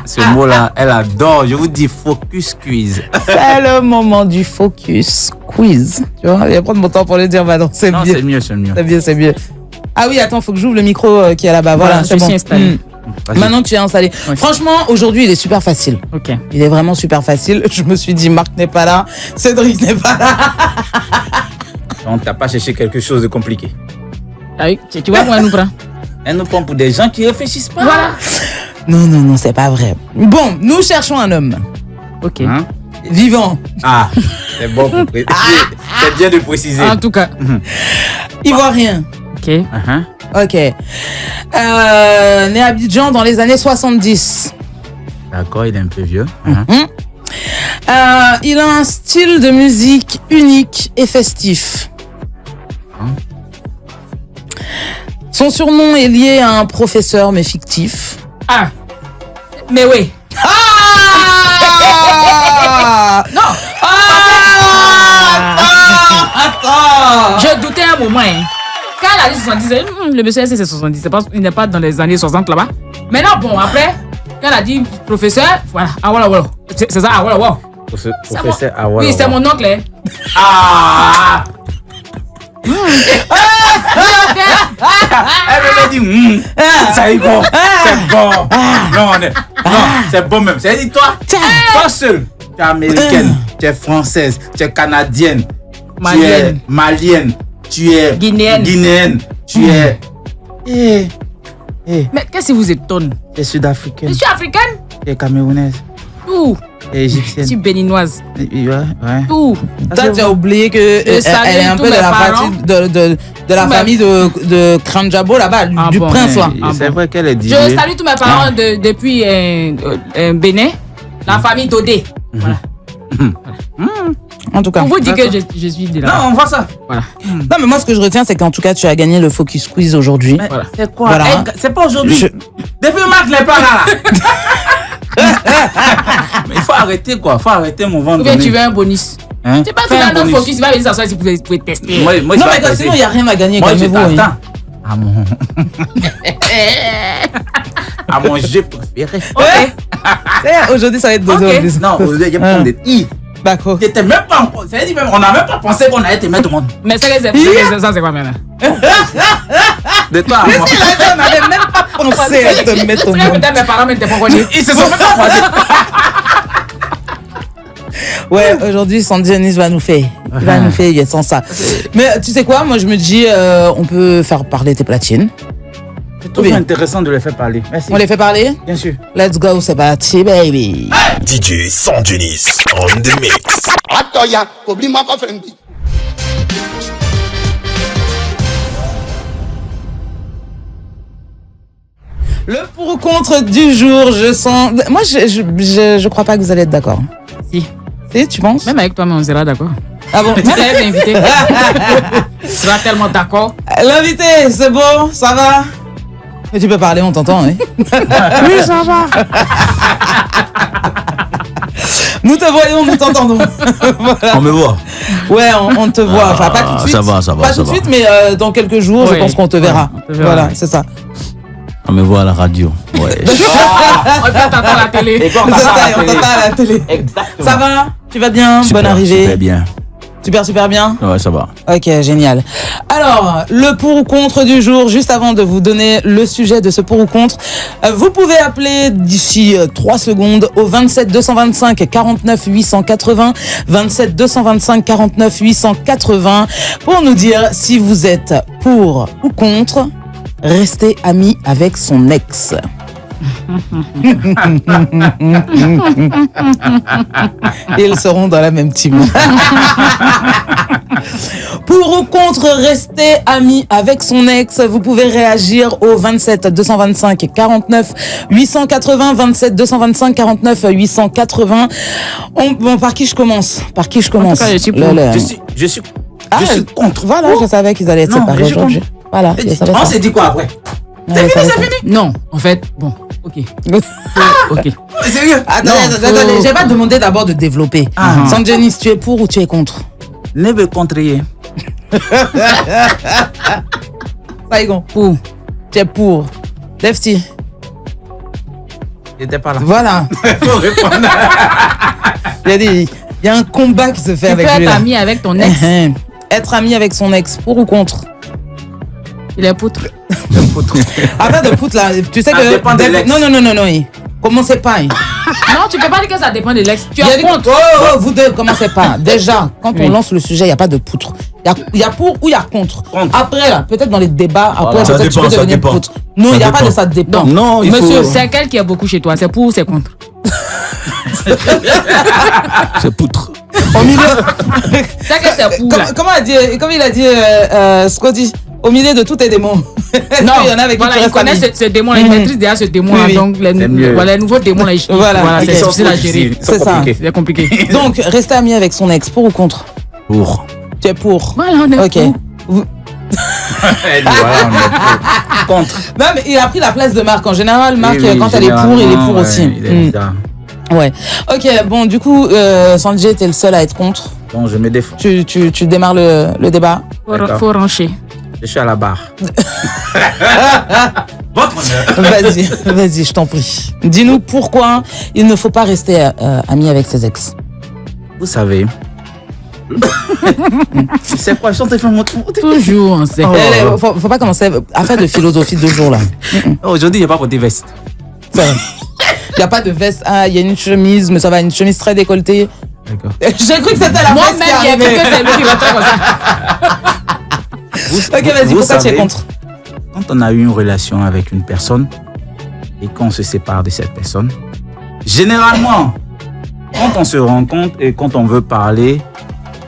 Ce mot-là, elle adore. Je vous dis focus quiz. C'est le moment du Focus Quiz. Tu vois, je vais prendre mon temps pour le dire. Bah non, c'est Non, mieux. c'est mieux, c'est mieux. C'est mieux, c'est mieux. Ah oui, attends, faut que j'ouvre le micro qui est là-bas. Voilà, c'est je bon. suis installée. Vas-y. Maintenant, tu es installé. Ouais. Franchement, aujourd'hui, il est super facile. Ok. Il est vraiment super facile. Je me suis dit, Marc n'est pas là, Cédric n'est pas là. Donc, t'as pas cherché quelque chose de compliqué. Ah oui, tu vois, moi, elle nous prend. Elle nous prend pour des gens qui réfléchissent pas. Voilà. Non, c'est pas vrai. Bon, nous cherchons un homme Ok. Hein? vivant, Ah, c'est bon pour préciser. C'est bien de préciser. En tout cas. ivoirien. Ok. Ok. Né à Abidjan dans les années 70. D'accord, il est un peu vieux. Il a un style de musique unique et festif. Son surnom est lié à un professeur mais fictif. Ah. Mais oui. Ah Non. Attends. Je doutais un moment. Hein. Quand elle a dit 70, le monsieur c'est 70. C'est pas, il n'est pas dans les années 60 là-bas. Maintenant, bon, après, quand elle a dit professeur, voilà. Ah, voilà. C'est ça, ah, voilà. Professeur Awal. Oui, c'est mon oncle. Hein. Ah! Elle me dit, ça y est bon, c'est bon. Non, c'est bon même. C'est-à-dire, toi seul, tu es américaine, tu es française, tu es canadienne, tu es malienne, tu es guinéenne, tu es. Mais qu'est-ce qui vous étonne? Tu es sud-africaine. Je suis africaine. Tu es camerounaise. Tout. Tu es égyptienne. Je suis béninoise. Ouais. Tout. Toi, tu as oublié qu'elle est un peu de la partie de la famille de Kranjabo là-bas, du prince. C'est vrai qu'elle est dit. Je salue tous mes parents depuis Bénin, la famille Dodé. Voilà. En tout cas. On vous dit que je suis de là. Non, on voit ça. Voilà. Non, mais moi, ce que je retiens, c'est qu'en tout cas, tu as gagné le Focus Quiz aujourd'hui. Voilà. C'est quoi Voilà. C'est pas aujourd'hui. Depuis Marc n'est pas là. Mais il faut arrêter quoi. Il faut arrêter mon ventre. Ou bien tu veux un bonus. Hein? Tu peux faire un autre Focus, tu vas venir s'asseoir si vous pouvez tester. Moi, Non, mais sinon, il n'y a rien à gagner. moi, je calmez-vous. t'attends à mon jeu préféré. Ok. Aujourd'hui, ça va être dodo. Ok. Non, aujourd'hui, il y a pas de i. D'accord. J'étais même pas en. C'est-à-dire, on n'a même pas pensé qu'on allait te mettre au monde. Mais ça, c'est quoi maintenant? De toi à moi. On n'avait même pas pensé à te mettre au monde. Peut-être mes parents ne t'ont pas connu. Ils se sont même pas croisés. Ouais, aujourd'hui, Sandy Denis va nous faire. Il va nous faire sans ça. Mais tu sais quoi, moi, je me dis, on peut faire parler tes platines. C'est toujours intéressant de les faire parler. Merci. On les fait parler? Bien sûr. Let's go, c'est parti, baby. DJ Sanjunis on the mix. Atoya, oublie-moi pas faire un beat. Le pour ou contre du jour, je sens. Moi, je crois pas que vous allez être d'accord. Si. Si, tu penses? Même avec toi, mais on sera d'accord. Ah bon? Tu l'as invité. Tu seras tellement d'accord. L'invité, c'est bon, ça va? Mais tu peux parler, on t'entend, hein? Oui, ça va. Nous te voyons, nous t'entendons. Voilà. On me voit. Ouais, on te voit. Enfin, pas tout de suite. Ça va, ça va. Pas ça tout de va. suite, mais dans quelques jours, je Ouais. pense qu'on te verra. Ouais, on te verra, Voilà, ouais. c'est ça. On me voit à la radio. Ouais. On t'entend à la télé. Et quand C'est ça, on t'entend à la télé. Exactement. Ça va? Tu vas bien? Super, Bonne arrivée. Super bien. Super bien. Ouais, ça va. Ok, génial. Alors, le pour ou contre du jour, juste avant de vous donner le sujet de ce pour ou contre, vous pouvez appeler d'ici 3 secondes au 27 225 49 880, 27 225 49 880, pour nous dire si vous êtes pour ou contre rester ami avec son ex. Ils seront dans la même team. Pour ou contre rester ami avec son ex, vous pouvez réagir au 27 225 49 880, 27 225 49 880. Bon, par qui je commence? Par qui je commence? En tout cas, je suis pour. Je suis Ah, contre. Voilà, je savais qu'ils allaient être Non, séparés je suis aujourd'hui. Voilà, je savais On ça. s'est dit quoi après? Ouais, je savais ça. Non, en fait, bon, ok. Ok. Sérieux? Attendez, Non, attendez, faut- j'ai pas demandé d'abord de développer. Ah. Sanjenis, tu es pour ou tu es contre? Ne me contrer. Saigon, Pour. tu es pour. Lefty, J'étais pas là. voilà. Faut répondre. Il y a il y a un combat qui se fait Tu peux avec lui être là. ami avec ton ex. Être ami avec son ex, pour ou contre? Il est poutre. Arrête de foutre là. Tu sais Ça que. dépend de l'ex. Non. Commencez pas. Non, tu peux pas dire que ça dépend de l'ex. Tu Il y a es des- contre. Oh, vous deux, commencez pas. Déjà, quand on Oui. lance le sujet, il n'y a pas de poutre. Il y a pour ou il y a contre. Contre. Après, là, peut-être dans les débats, après, Ça peut-être tu dépend, peux ça devenir dépend. poutre. Non, Ça il n'y a pas dépend. de ça dépend. Non, il Monsieur, faut. C'est quel qui est beaucoup chez toi? C'est pour ou c'est contre? C'est poutre. au milieu. C'est que c'est pour. là. Comment il a dit Scotty, au milieu de tous tes démons. Non, il y en a avec voilà, qui tu il restes connaît ami. ce démon-là, il maîtrise déjà ce démon-là. Oui, oui. Donc, C'est mieux. voilà, les nouveaux démons-là, Voilà, ok. c'est difficile à gérer. C'est ça. C'est compliqué. Donc, rester ami avec son ex, pour ou contre? Pour. Tu es pour. Voilà, on est Ok. pour. Elle dit, voilà, on est contre. Non, mais il a pris la place de Marc. En général, Marc, Oui, oui, quand elle est pour, il est pour généralement, aussi. ouais, il est Mm. bizarre. Ouais. Ok, bon, du coup, Sanjay, t'es le seul à être contre. Donc, je me défends. Tu démarres le débat. D'accord. Faut rancher. Je suis à la barre. Votre honneur. Vas-y, je t'en prie. Dis-nous pourquoi il ne faut pas rester ami avec ses ex. Vous savez. C'est quoi? Je suis en train de faire mon tour. Toujours, on sait. Faut pas commencer à faire de philosophie 2 jours là. Aujourd'hui, il n'y a pas porté veste. Il n'y a pas de veste. Ah, il y a une chemise, mais ça va, une chemise très décolletée. D'accord. J'ai cru que c'était la veste qui Moi-même, j'ai arrivait. cru que c'est lui qui va faire comme ça. Ok, vas-y, pourquoi tu es savez, contre? Quand on a eu une relation avec une personne et qu'on se sépare de cette personne, généralement, quand on se rencontre et quand on veut parler,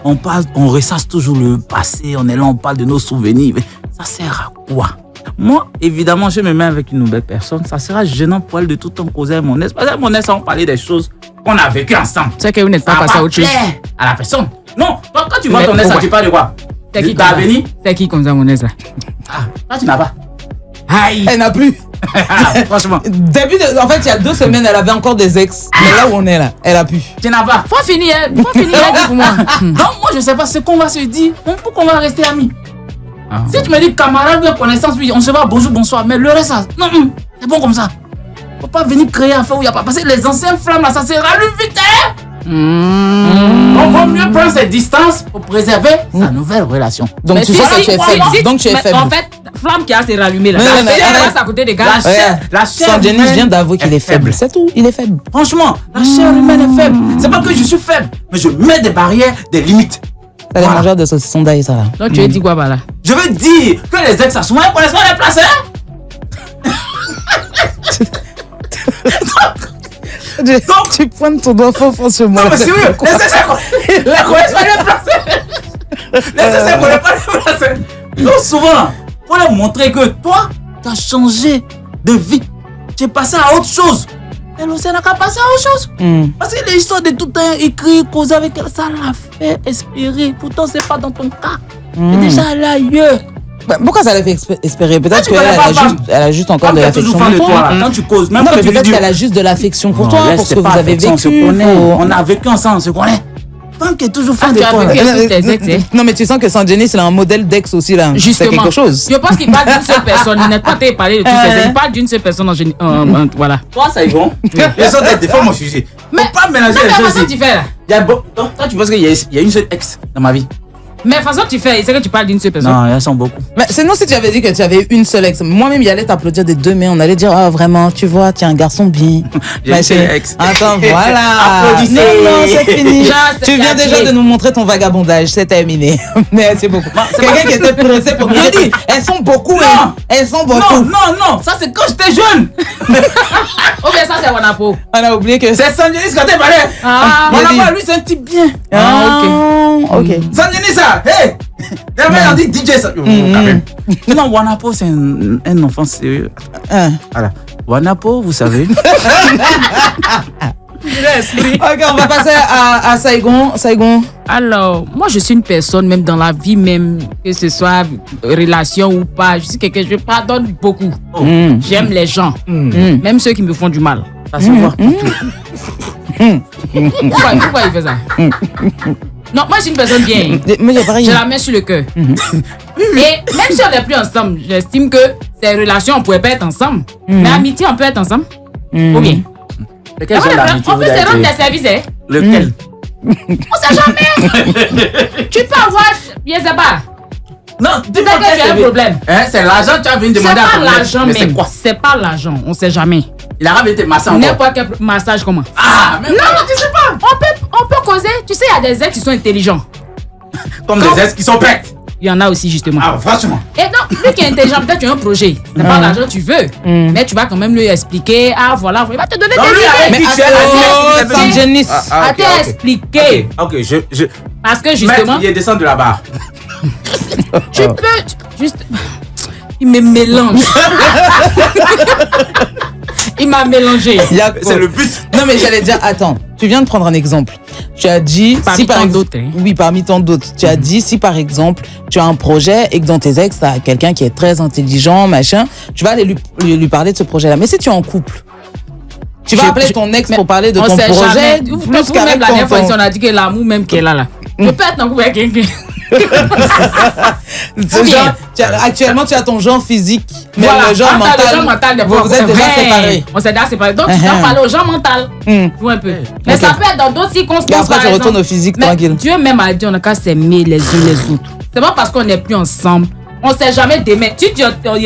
on ressasse toujours le passé, on est là, on parle de nos souvenirs. Mais ça sert à quoi? Moi, évidemment, je me mets avec une nouvelle personne, ça sera gênant pour elle de tout le temps causer à mon ex. Parce que mon ex, on parlait des choses qu'on a vécues ensemble. C'est que vous n'êtes pas passé à autre chose. À la personne. Non, quand tu vois Mais ton ex, pourquoi? tu parles de quoi? C'est qui T'as comme ça? venu? C'est qui comme ça, mon ex là? Ah, toi, tu n'as pas. Aïe! Elle n'a plus. Franchement, En fait, il y a 2 semaines, elle avait encore des ex. Mais là où on est là, elle a plus. tu n'as pas. Faut finir, hein. Faut finir hein, pour moi. Donc, moi, je sais pas ce qu'on va se dire. Pourquoi on va rester amis? Si tu me dis camarade, bien connaissance, oui, on se va bonjour, bonsoir. Mais le reste, ça, non, c'est bon comme ça. Faut pas venir créer un feu où il n'y a pas. Parce que les anciennes flammes, là, ça se rallume vite, hein? On vaut mieux prendre ses distances pour préserver sa nouvelle relation. Donc Mais tu si, vois que si, tu es si, faible. si, Donc tu es mais faible. En fait, flamme qui a s'est rallumée là. Mais non, La mais fille, elle arrête. reste à côté des gars. La chair Sandenis humaine vient d'avouer qu'il est faible. C'est tout, il est faible. Franchement, la chair humaine est faible. C'est pas que je suis faible, mais je mets des barrières, des limites. T'as les mangeurs de saucisson d'ail, ça là. Donc tu veux dire quoi par là? Je veux dire que les ex, à souvent, ils connaissent pas les places, hein? Tu pointes ton doigt fort sur moi. Non, mais sérieux, les ex, ils connaissent pas les places. Les ex, ils connaissent pas les places. Donc souvent, faut leur montrer que toi, tu as changé de vie. Tu es passé à autre chose. Elle aussi, elle n'a qu'à passer à autre chose. Parce que l'histoire de tout le temps écrit, causer avec elle, ça l'a fait espérer. Pourtant, c'est pas dans ton cas. C'est déjà allé ailleurs. Bah, pourquoi ça l'a fait espérer? Peut-être tu connais qu'elle pas elle a juste encore Comme de tu es l'affection toujours fan de pour toi, toi. là, quand tu causes, même Non, quand mais tu lui peut-être dis... qu'elle a juste de l'affection pour Non, toi, laisse, pour ce c'est que pas vous avez affection, vécu. On se connaît, pour- on a vécu ensemble, on se connaît. Femme qui est toujours fan Ah, de tu as toi. vécu avec tes ex, hein? Non, mais tu sens que Sandenis, c'est un modèle d'ex aussi, là. C'est Justement. quelque chose. Je pense qu'il parle d'une seule personne. Il n'est pas parlé de tous ces. Il parle d'une seule personne en général. Voilà. Toi, ça y va. Les autres, des fois, moi, je suis. Mais- Faut pas mélanger Non, mais les la choses. façon tu fais là. Il y a bon. Donc, toi, tu penses qu'il y a une seule ex dans ma vie? Mais la façon tu fais, c'est que tu parles d'une seule personne. Non, il y en a beaucoup. Mais sinon, si tu avais dit que tu avais une seule ex, moi-même, il allait t'applaudir des 2 mains. On allait dire, ah, vraiment, tu vois, tu es un garçon bien. J'ai une Ma seule chérie. ex. Attends, voilà. Applaudissez. Non, c'est fini. Genre, c'est Tu viens déjà terminé. de nous montrer ton vagabondage. C'est terminé. Merci beaucoup. Quelqu'un qui était pressé pour nous dire, elles sont beaucoup, Non. hein. Elles sont beaucoup. Non, ça c'est quand j'étais jeune. Ou bien ça, c'est Wanapo. On a oublié que C'est Sandenis quand t'es parlé. Ah, Mon vas-y. amour, lui, c'est un type bien. ok. Sandenis, ça, hey! Jamais on dit DJ ça. Quand même. Non, Wanapo, c'est un enfant sérieux. Hein. Voilà. Wanapo, vous savez. Ok, on va passer à Saigon. Saigon. Alors, moi, je suis une personne, même dans la vie, même que ce soit relation ou pas, je suis quelqu'un, je pardonne beaucoup. J'aime les gens, même ceux qui me font du mal. Ça se voit. Pourquoi il fait ça? Non, moi, je suis une personne bien. Mais j'ai pareil. J'ai la main sur le cœur. Et même si on n'est plus ensemble, j'estime que ces relations, on pourrait pas être ensemble. Mais amitié, on peut être ensemble. Ou bien. Quel genre d'amitié On vous peut se rendre avez? des services, hein. Lequel? On sait jamais. Tu peux avoir, je sais pas. Non, Peut-être que tu as un problème. Hein, c'est l'argent que tu as venu C'est demander à pas ton ex. l'argent Mais c'est même. quoi? C'est pas l'argent. On sait jamais. Il a ramené tes massas encore. N'importe quel massage comment. Ah, mais Non, je sais pas. On peut causer. Tu sais, il y a des ex qui sont intelligents. comme des ex qui sont bêtes. Il y en a aussi, justement. Ah, franchement. Et donc, lui qui est intelligent, peut-être tu as un projet. C'est pas l'argent que tu veux. Mais tu vas quand même lui expliquer. Ah, voilà, il va te donner Non, lui, des avec idées. qui tu es là, Sandenis. À t'expliquer. Ok, je. Parce que justement, Maître, il descend de la barre. tu peux juste. Il me mélange. Il m'a mélangé. C'est le but. Non, mais j'allais dire, attends, tu viens de prendre un exemple. Tu as dit, Parmi tant exemple- d'autres, hein. Oui, parmi tant d'autres. Tu as dit, si par exemple, tu as un projet et que dans tes ex, tu as quelqu'un qui est très intelligent, machin, tu vas aller lui parler de ce projet-là. Mais si tu es en couple, tu vas appeler ton ex pour parler de On ton sait projet, jamais. plus Vous, qu'avec même la dernière fois, ton... ici, on a dit que l'amour même qu'elle a là. Je peux être en couple avec quelqu'un. Actuellement, tu as ton genre physique, mais Voilà, le genre mental. Le genre mental de vous êtes déjà séparés. On s'est déjà séparés. Donc, tu dois parler au genre mental. Tu vois un peu. Mais ça peut être dans d'autres circonstances. Et après, par tu retournes exemple. au physique Mais tranquille. Dieu même a dit on n'a qu'à s'aimer les uns les autres. C'est pas parce qu'on n'est plus ensemble. On s'est jamais d'aimer. Tu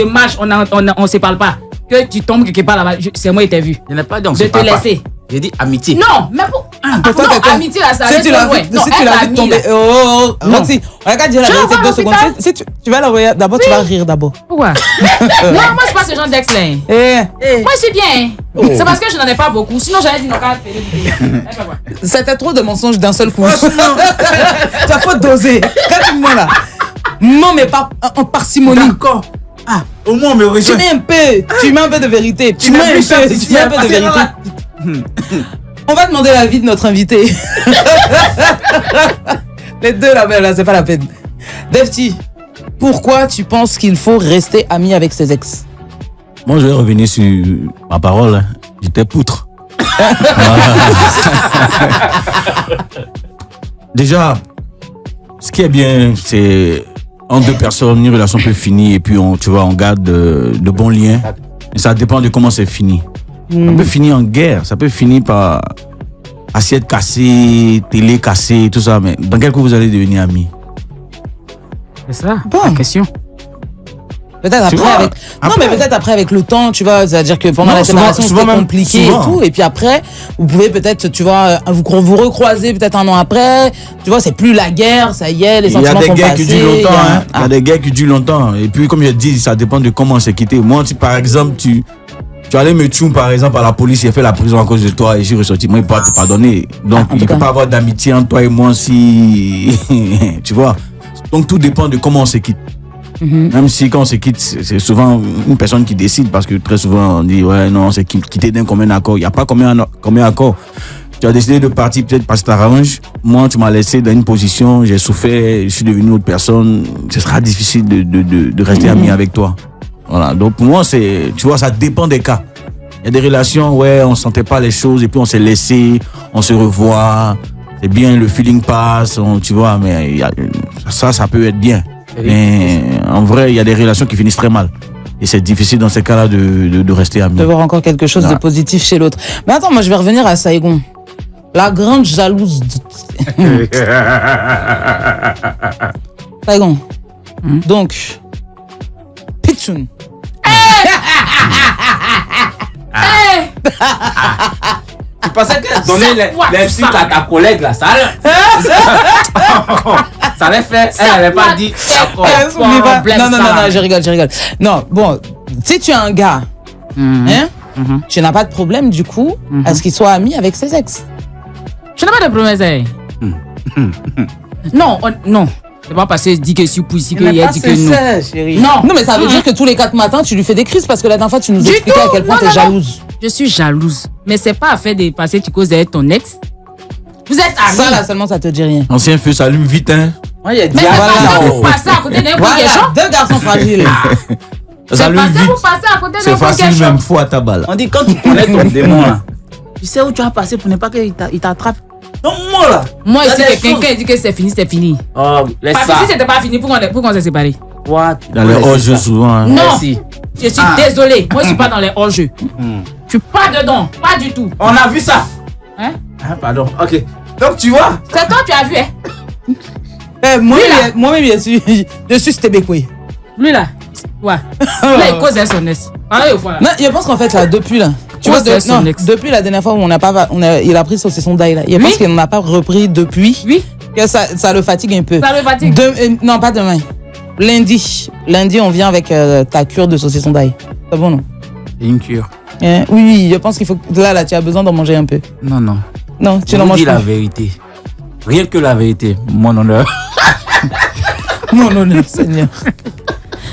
marches, on se parle pas. Que tu tombes quelque part là-bas. C'est moi qui t'ai vu. Je n'ai pas dit on De se te parle pas. laisser. J'ai dit amitié. Non, mais pour. Pourtant, non, quelqu'un- amitié là, ça si allait tu trop l'as loin. vu, Non, si tu elle l'as l'a vu mis, tomber, là. Roxy, on a qu'à dire la Je vérité l'envoie à 2 secondes. l'hôpital. Si tu vas l'envoyer, d'abord tu vas rire d'abord. Pourquoi? Non, moi, c'est pas ce genre d'ex là. Moi, je suis bien. C'est parce que je n'en ai pas beaucoup. Sinon, j'allais dire non, quand C'était trop de mensonges d'un seul coup. Tu as faut doser. Calme-moi là. Non, mais pas en parcimonie. D'accord. Ah, au moins on me Tu rejoint. mets un peu, tu mets un peu de vérité. Tu mets un peu, tu mets un peu de vérité. On va demander l'avis de notre invité. Les deux là, c'est pas la peine. Defty, pourquoi tu penses qu'il faut rester ami avec ses ex? Moi, je vais revenir sur ma parole. Hein. J'étais poutre. Déjà, ce qui est bien, c'est entre deux personnes, une relation peut finir et puis on garde de bons liens. Et ça dépend de comment c'est fini. Ça peut finir en guerre, ça peut finir par assiette cassée, télé cassée, tout ça. Mais dans quel coup vous allez devenir amis? C'est ça, Bon. la question. Peut-être Tu après, vois, avec. Non, mais peut-être après avec le temps, tu vois, c'est-à-dire que pendant Non, la séparation souvent c'était même, compliqué souvent. et tout, et puis après, vous pouvez peut-être, tu vois, vous recroiser peut-être un an après, tu vois, c'est plus la guerre, ça y est, les Il y a sentiments des sont guerres passés. qui durent longtemps. Hein. Il y Ah. a des guerres qui durent longtemps. Et puis, comme je dis, ça dépend de comment on s'est quitté. Moi, si par exemple, tu allais me tuer, par exemple, à la police, il a fait la prison à cause de toi et je suis ressorti. Moi, il ne peut pas te pardonner. Donc, en il tout ne peut cas. pas avoir d'amitié entre toi et moi si. Tu vois. Donc, tout dépend de comment on se quitte. Même si quand on se quitte, c'est souvent une personne qui décide parce que très souvent on dit ouais, non, c'est quitté d'un commun accord. Il n'y a pas commun accord. Tu as décidé de partir peut-être parce que t'arranges. Moi, tu m'as laissé dans une position, j'ai souffert, je suis devenu une autre personne. Ce sera difficile de rester ami avec toi. Voilà. Donc, pour moi, tu vois, ça dépend des cas. Il y a des relations, ouais, on sentait pas les choses et puis on s'est laissé, on se revoit. C'est bien, le feeling passe, tu vois, mais ça peut être bien. Mais en vrai, il y a des relations qui finissent très mal. Et c'est difficile dans ces cas-là de rester amis. De voir encore quelque chose de positif chez l'autre. Mais attends, moi je vais revenir à Saigon. La grande jalouse. Saigon. Donc, Pichoun. Tu pensais que donner quoi, l'insulte ça? à ta collègue là, ça allait faire. Elle n'avait pas dit d'accord. Oublie pas. blesse Non, ça. je rigole. Non, bon, si tu es un gars, hein, tu n'as pas de problème du coup à ce qu'il soit ami avec ses ex. Je n'ai pas de promesse. Non, non. C'est pas parce que je dis que si pour ici qu'il a dit que non. Chérie. Non. Non, mais ça veut dire que tous les 4 matins, tu lui fais des crises parce que la dernière fois, tu nous Du expliquais à tout. quel point Non, tu es non, non. jalouse. Je suis jalouse. Mais c'est pas à faire de passer tu causes d'être ton ex. Vous êtes amis. Ça, là, seulement, ça te dit rien. Ancien feu s'allume vite, hein. Ouais, il y a Mais c'est Voilà. pas ça vous passez à côté d'un point Voilà, gens. 2 garçons fragiles. Ça C'est s'allume parce que vite. vous passez à côté C'est d'un point facile même, faut à ta balle. On dit quand tu connais ton démon là, tu sais où tu vas passer pour ne pas qu'il t'attrape. Non, moi là. Moi, Il y a ici, des quelqu'un choses. qui dit que c'est fini, c'est fini. Oh, laisse Parce ça. que si c'était pas fini, pourquoi on s'est séparés? Toi, Dans les hors-jeux, souvent. Hein. Non. Merci. Je suis désolée. Moi, je suis pas dans les hors-jeux. Je suis pas dedans. Pas du tout. On a vu ça. Hein? Ah, pardon. Ok. Donc tu vois. C'est toi, tu as vu, hein? Moi-même, je suis Stébékoué. Lui, là. Ouais. Là, il cause son ex. Pareil, au fois. Non, je pense qu'en fait, là, depuis là. Tu Ouais, vois, c'est son ex. depuis la dernière fois où il a pris son dail là. Je pense qu'il n'en a pas repris depuis. Oui. Que ça le fatigue un peu. Ça le fatigue. Non, pas demain. Lundi, on vient avec ta cure de saucisson d'ail. C'est bon, non? C'est une cure. Hein? Oui, je pense qu'il faut. Là, tu as besoin d'en manger un peu. Non, non. Non, tu Je n'en vous manges dis pas. la vérité. Rien que la vérité, mon honneur. Non, Seigneur.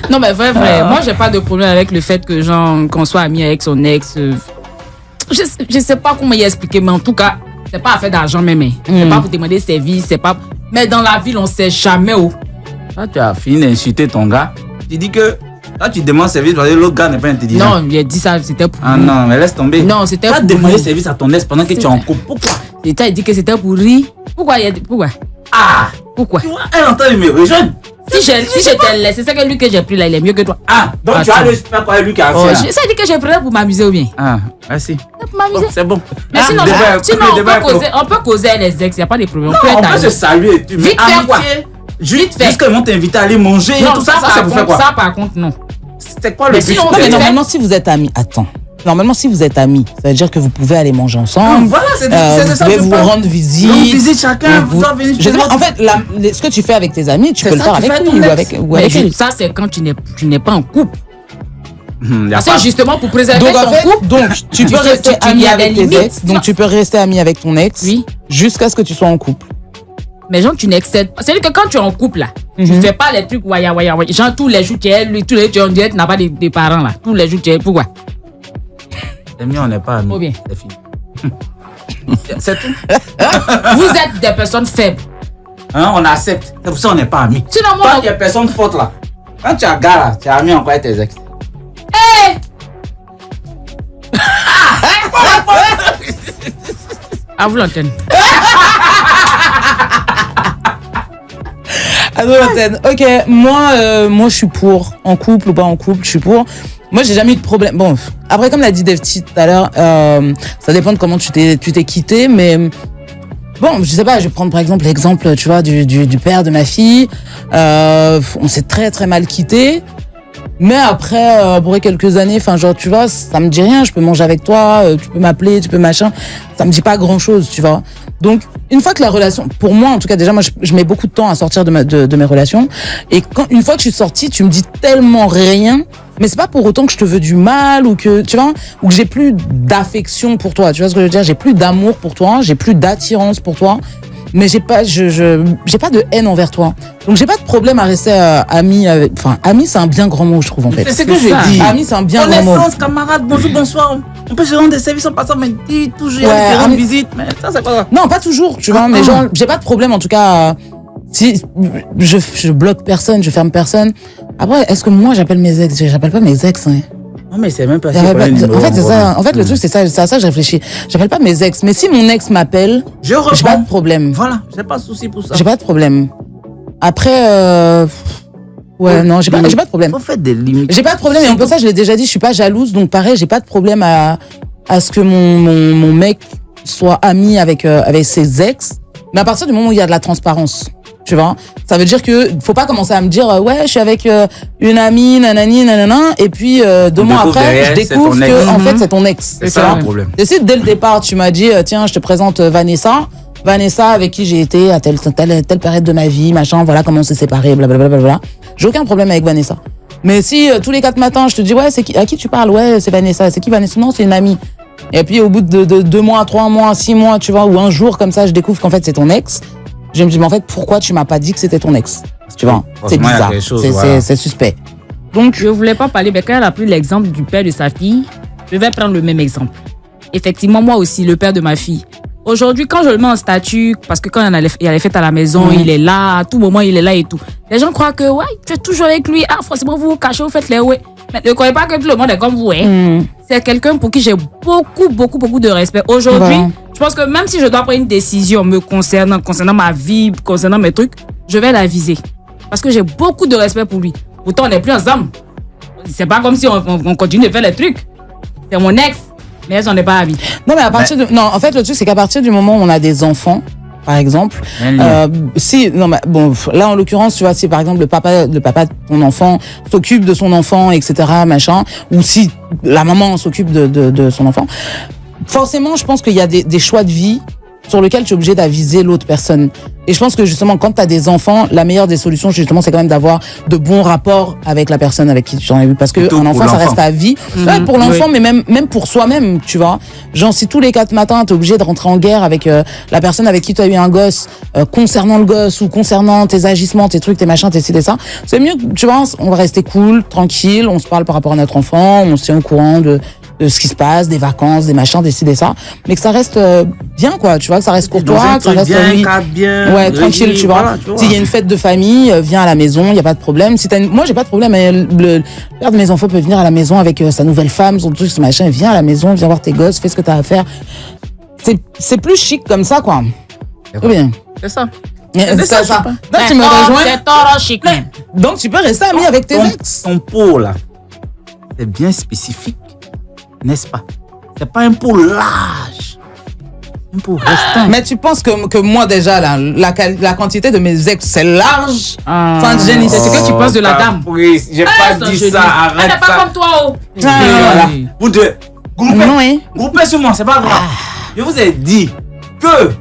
Non, mais vrai. Moi, j'ai pas de problème avec le fait que, genre, qu'on soit ami avec son ex. Je sais pas comment y expliquer, mais en tout cas, c'est pas affaire d'argent, même. C'est pas pour demander service, c'est pas. Mais dans la ville, on sait jamais où. Là, tu as fini d'insulter ton gars. Tu dis que là, tu demandes service parce que l'autre gars n'est pas intelligent. Non, il a dit ça, c'était pour. Ah non, mais laisse tomber. Non, c'était Tu as pour demandé lui. service à ton ex pendant que tu es en couple. Pourquoi? Il a dit que c'était pour rire. Pourquoi il a dit. Pourquoi? Ah! Pourquoi? Tu vois, elle entend me rejoindre. Si je t'ai laissé, c'est que lui que j'ai pris là, il est mieux que toi. Ah, donc tu as le super quoi, lui qui a fait. Ça dit que j'ai pris pour m'amuser ou bien? Ah, merci. Pour m'amuser. C'est bon. Mais sinon, on peut causer les ex, il n'y a pas de problème. On peut se saluer. Vite fait quoi? Vite fait. Jusqu'à ils vont t'inviter à aller manger et tout ça, c'est pour faire quoi? Ça, par contre, non. C'est quoi le but? Mais normalement, si vous êtes amis, attends. Normalement, si vous êtes amis, ça veut dire que vous pouvez aller manger ensemble. Voilà, c'est vous ça. pouvez vous rendre visite. Donc, visite chacun, vous en venez. En fait, ce que tu fais avec tes amis, tu peux le faire avec lui ou avec elle. Ça, c'est quand tu n'es pas en couple. C'est C'est justement pour préserver Donc, en ton fait, couple. donc tu peux rester ami avec tes ex. Donc, Non. tu peux rester ami avec ton ex jusqu'à ce que tu sois en couple. Mais genre, tu n'excèdes pas. C'est-à-dire que quand tu es en couple, là, tu ne fais pas les trucs waya. Genre, tous les jours, tu es lui, tous les jours, on dirait que tu n'as pas des parents, là. Tous les jours, tu es. Pourquoi? C'est mieux, on n'est pas amis. Ou bien. C'est fini. C'est tout. Vous êtes des personnes faibles. Hein, on accepte. C'est pour ça qu'on n'est pas amis. Sinon, Toi, moi. il y a personne forte là. Quand tu as gars là, tu as ami encore avec tes ex. Hé! À vous l'antenne. Ok, moi, je suis pour. En couple ou pas en couple, je suis pour. Moi, j'ai jamais eu de problème. Bon, après, comme l'a dit Devti tout à l'heure, ça dépend de comment tu t'es quitté, mais bon, je sais pas, je vais prendre par exemple l'exemple, tu vois, du père de ma fille. On s'est très très mal quitté. Mais après, après quelques années, enfin genre, tu vois, ça me dit rien, je peux manger avec toi, tu peux m'appeler, tu peux machin. Ça me dit pas grand chose, tu vois. Donc, une fois que la relation, pour moi en tout cas, déjà, moi, je mets beaucoup de temps à sortir de mes relations. Et une fois que je suis sortie, tu me dis tellement rien. Mais c'est pas pour autant que je te veux du mal ou que, tu vois, ou que j'ai plus d'affection pour toi. Tu vois ce que je veux dire? J'ai plus d'amour pour toi, j'ai plus d'attirance pour toi. Mais j'ai pas de haine envers toi. Donc j'ai pas de problème à rester ami avec. Enfin, ami, c'est un bien grand mot, je trouve en fait. C'est ce que j'ai dit. Ami, c'est un bien grand mot. Connaissance, camarade, bonjour, bonsoir. On peut se rendre des services en passant, mais dis toujours, Ouais, rendre visite. Mais ça, c'est quoi ça? Non, pas toujours, tu vois. Mais genre, j'ai pas de problème en tout cas. Si je bloque personne, je ferme personne. Après, est-ce que moi j'appelle mes ex? J'appelle pas mes ex. Hein. Non, mais c'est même pas En fait, c'est ça. En fait, le truc, c'est ça. C'est à ça que je réfléchis. J'appelle pas mes ex. Mais si mon ex m'appelle, j'ai pas de problème. Voilà, j'ai pas de souci pour ça. J'ai pas de problème. Après, ouais, non, j'ai pas de problème. Faut faire des limites. J'ai pas de problème. Et en plus, ça, je l'ai déjà dit, je suis pas jalouse. Donc, pareil, j'ai pas de problème à ce que mon mec soit ami avec ses ex. Mais à partir du moment où il y a de la transparence. Tu vois, ça veut dire que faut pas commencer à me dire ouais, je suis avec une amie, nanani, nanana, et puis 2 mois après, je découvre que en fait c'est ton ex. C'est ça le problème. Et si dès le départ tu m'as dit tiens, je te présente Vanessa avec qui j'ai été à telle période de ma vie, machin, voilà comment on s'est séparés, blablabla. J'ai aucun problème avec Vanessa. Mais si tous les 4 matins je te dis ouais, à qui tu parles? Ouais, c'est Vanessa. C'est qui Vanessa? Non, c'est une amie. Et puis au bout de 2 mois, 3 mois, 6 mois, tu vois, ou un jour comme ça, je découvre qu'en fait c'est ton ex. Je me dis, mais en fait, pourquoi tu m'as pas dit que c'était ton ex? Tu vois, c'est bizarre. C'est suspect. Donc, je voulais pas parler, mais quand elle a pris l'exemple du père de sa fille, je vais prendre le même exemple. Effectivement, moi aussi, le père de ma fille. Aujourd'hui, quand je le mets en statut, parce que quand il y a les fêtes à la maison, il est là, à tout moment, il est là et tout. Les gens croient que, ouais, tu es toujours avec lui. Ah, forcément, vous vous cachez, vous faites les ouais. Mais ne croyez pas que tout le monde est comme vous, hein. C'est quelqu'un pour qui j'ai beaucoup de respect. Aujourd'hui, je pense que même si je dois prendre une décision me concernant ma vie, concernant mes trucs, je vais la viser. Parce que j'ai beaucoup de respect pour lui. Pourtant, on n'est plus ensemble. C'est pas comme si on continue de faire les trucs. C'est mon ex, mais on n'est pas amis. Non, mais non, en fait, le truc, c'est qu'à partir du moment où on a des enfants, par exemple, bon, là en l'occurrence, tu vois, si par exemple le papa de ton enfant s'occupe de son enfant, etc., machin, ou si la maman s'occupe de son enfant, forcément, je pense qu'il y a des choix de vie sur lesquels tu es obligé d'aviser l'autre personne. Et je pense que justement, quand tu as des enfants, la meilleure des solutions, justement, c'est quand même d'avoir de bons rapports avec la personne avec qui tu en as eu. Parce qu'un enfant, ça reste à vie. Ouais, pour l'enfant, mais même pour soi-même, tu vois. Genre, si tous les 4 matins, tu es obligé de rentrer en guerre avec la personne avec qui tu as eu un gosse, concernant le gosse ou concernant tes agissements, tes trucs, tes machins, tes ci, tes ça, c'est mieux, tu vois, on va rester cool, tranquille, on se parle par rapport à notre enfant, on se tient au courant de ce qui se passe, des vacances, des machins, des ci, des ça, mais que ça reste bien, quoi, tu vois, que ça reste courtois, que ça reste bien, ouais, tranquille, tu vois. S'il y a une fête de famille, viens à la maison, il y a pas de problème. Moi, j'ai pas de problème. Le père de mes enfants peut venir à la maison avec sa nouvelle femme, son truc, son machin. Viens à la maison, viens voir tes gosses, fais ce que t'as à faire. C'est plus chic comme ça, quoi. C'est bien. C'est ça. C'est ça. Donc tu me D'accord, rejoins. C'est toro chic. même. Donc tu peux rester ami avec tes ex. Ton pot là, c'est bien spécifique, n'est-ce pas? C'est pas un pot large. Un pot restreint. Mais tu penses que moi déjà la quantité de mes ex c'est large. Sans génie. C'est ce que tu penses de la dame. Oui, j'ai pas dit ça, Elle arrête n'est pas ça. comme toi, oh. Et voilà. Vous deux, Oui. groupez sur moi, c'est pas grave. Je vous ai dit que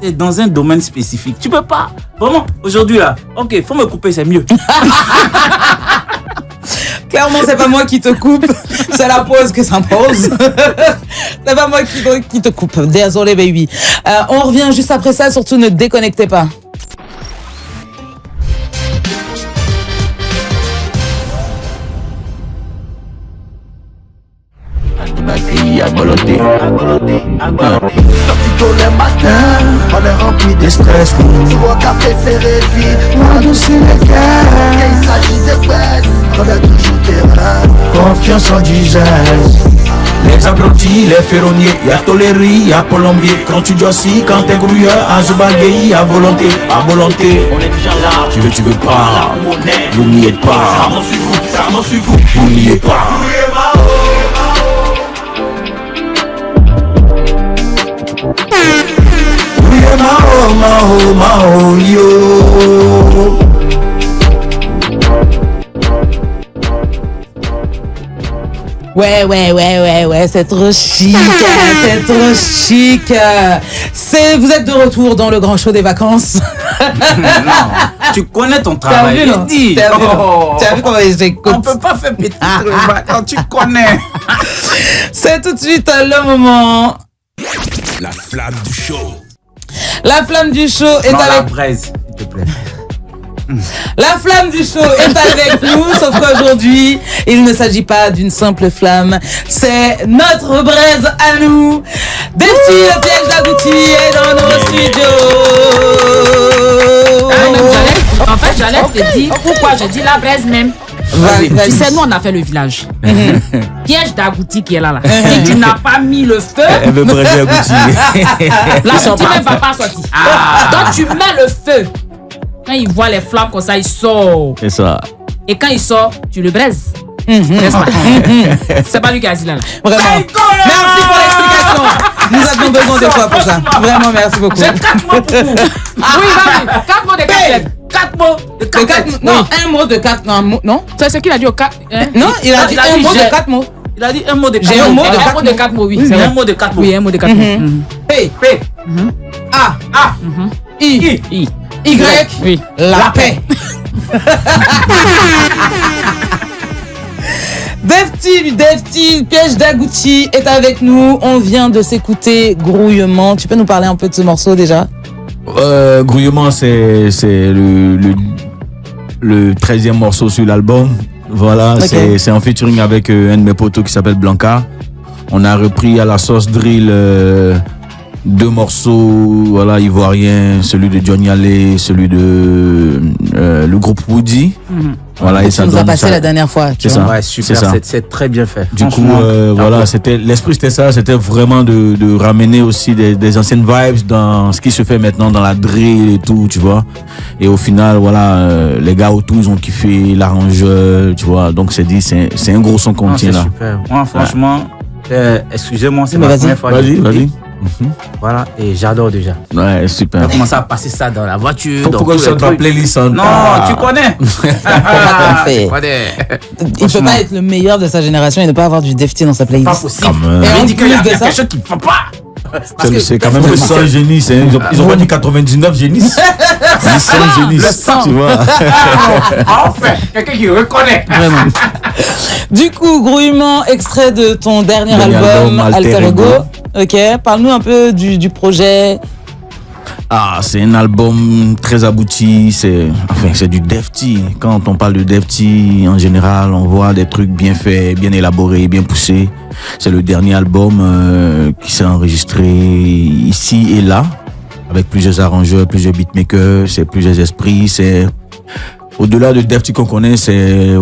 c'est dans un domaine spécifique. Tu peux pas. Vraiment, aujourd'hui là, ok, faut me couper, c'est mieux. Clairement, c'est pas moi qui te coupe, c'est la pause que ça pose. C'est pas moi qui te coupe. Désolé, baby. On revient juste après ça, surtout ne déconnectez pas. Sorti tôt le matin, on est rempli de stress. Niveau café serré vide, on adoucit les cœurs. Il s'agit de baisse, on a toujours terrain. Confiance en Jesus. Les apprentis, les ferronniers, y'a tolérie, y'a colombier. Quand tu dois si, quand t'es grouilleur, à Zoubagueï, à volonté, à volonté. On est déjà là. Tu veux pas. Vous n'y êtes pas. Vous n'y êtes pas. Mao, yo. Ouais, c'est trop chic, c'est trop chic. Vous êtes de retour dans le grand show des vacances. Non, tu connais ton travail. T'as vu, non? Dis. T'as vu, non? Oh. T'as vu comment j'écoute? On peut pas faire petit truc quand tu connais. C'est tout de suite le moment. La flamme du show. La flamme du show est Non, la avec braise, s'il te plaît. La flamme du show est avec nous, sauf qu'aujourd'hui, il ne s'agit pas d'une simple flamme, c'est notre braise à nous. Defty, le piège d'Agouti est dans nos studios. En fait, j'allais te dire pourquoi je dis la braise même. Tu sais, nous, on a fait le village. Piège d'Agouti qui est là. Si tu n'as pas mis le feu, Elle veut braiser Agouti. l'Agouti même va pas sortir. Donc, tu mets le feu. Quand il voit les flammes comme ça, il sort. C'est ça. Et quand il sort, tu le braises. N'est-ce pas? C'est pas lui qui a dit là. Vraiment. Merci pour l'explication. Nous avions besoin de toi pour ça. Vraiment, merci beaucoup. J'ai 4 mots pour vous. Oui, vas-y. 4 mots de 4 lettres. 4 mots de 4 lettres. Non, un mot de 4 mots. Non, C'est ce qu'il a dit au 4. non, il a dit un mot de 4 mots. Il a dit un mot de J'ai un mot de Un quatre mot de 4 mots, oui. C'est C'est un vrai. mot de 4 mots. Oui, un mot de 4 mots. P, P. A, A. I, I. Y, Oui. la paix. Defty, piège d'Agouti est avec nous. On vient de s'écouter Grouillement. Tu peux nous parler un peu de ce morceau déjà? Grouillement, c'est le 13e morceau sur l'album. Voilà, Ok. c'est en featuring avec un de mes potos qui s'appelle Blanca. On a repris à la sauce drill 2 morceaux, voilà, ivoiriens, celui de Johnny Alley, celui de le groupe Woody. Voilà, et Tu ça nous as donne passé ça. la dernière fois. tu C'est vois. ça. Ouais, super, c'est ça. c'est très bien fait. Du coup, Franchement, voilà, bravo. l'esprit c'était ça, c'était vraiment de ramener aussi des anciennes vibes dans ce qui se fait maintenant dans la drill et tout, tu vois. Et au final, voilà, les gars autour ils ont kiffé l'arrangeur, tu vois. Donc c'est dit, c'est un gros son qu'on Non, tient c'est là. super. Moi, franchement, excusez-moi, c'est Mais ma vas-y. première fois. que Vas-y, j'écoute. vas-y. Voilà, et j'adore déjà. Ouais, On super. a commencé à passer ça dans la voiture. Faut dans que tous je les sorte ma trucs. playlist en Non, tu connais. Comment fait? Tu connais. Il peut Franchement. pas être le meilleur de sa génération et ne pas avoir du Defty dans sa playlist. Pas possible. Quand même. Et Il en dit qu'il y a plus de ça- quelque chose qui ne va pas. Parce que C'est quand même le 100 génisses, hein. Ils ont pas dit 99 génisses. C'est 100 génisses, tu vois. Enfin, quelqu'un qui reconnaît. Vraiment. Du coup, Grouillement, extrait de ton dernier Dernier album, album, Alter Alter Ego. Ego. Ok, parle-nous un peu du projet. Ah, c'est un album très abouti, c'est du Defty. Quand on parle de Defty, en général, on voit des trucs bien faits, bien élaborés, bien poussés. C'est le dernier album qui s'est enregistré ici et là, avec plusieurs arrangeurs, plusieurs beatmakers, c'est plusieurs esprits, c'est au-delà de Defty qu'on connaît, c'est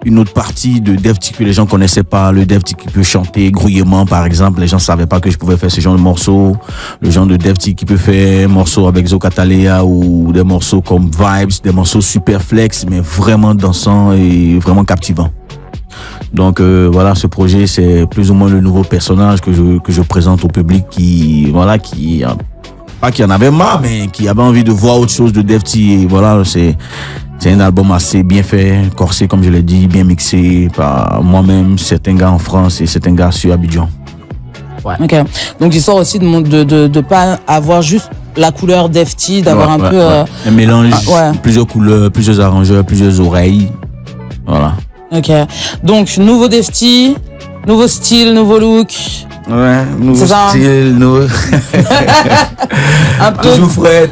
une autre partie de Defty que les gens connaissaient pas. Le Defty qui peut chanter grouillement, par exemple. Les gens savaient pas que je pouvais faire ce genre de morceaux. Le genre de Defty qui peut faire un morceau avec Zo Catalea ou des morceaux comme Vibes, des morceaux super flex, mais vraiment dansants et vraiment captivants. Donc voilà, ce projet, c'est plus ou moins le nouveau personnage que je présente au public qui pas qui en avait marre, mais qui avait envie de voir autre chose de Defty. Et voilà, c'est un album assez bien fait, corsé comme je l'ai dit, bien mixé par moi-même, certains gars en France et certains gars sur Abidjan. Ouais. Ok. Donc il sort aussi de pas avoir juste la couleur Defty, d'avoir un mélange, plusieurs couleurs, plusieurs arrangeurs, plusieurs oreilles. Voilà. Ok. Donc nouveau Defty, nouveau style, nouveau look. Ouais, nouveau style,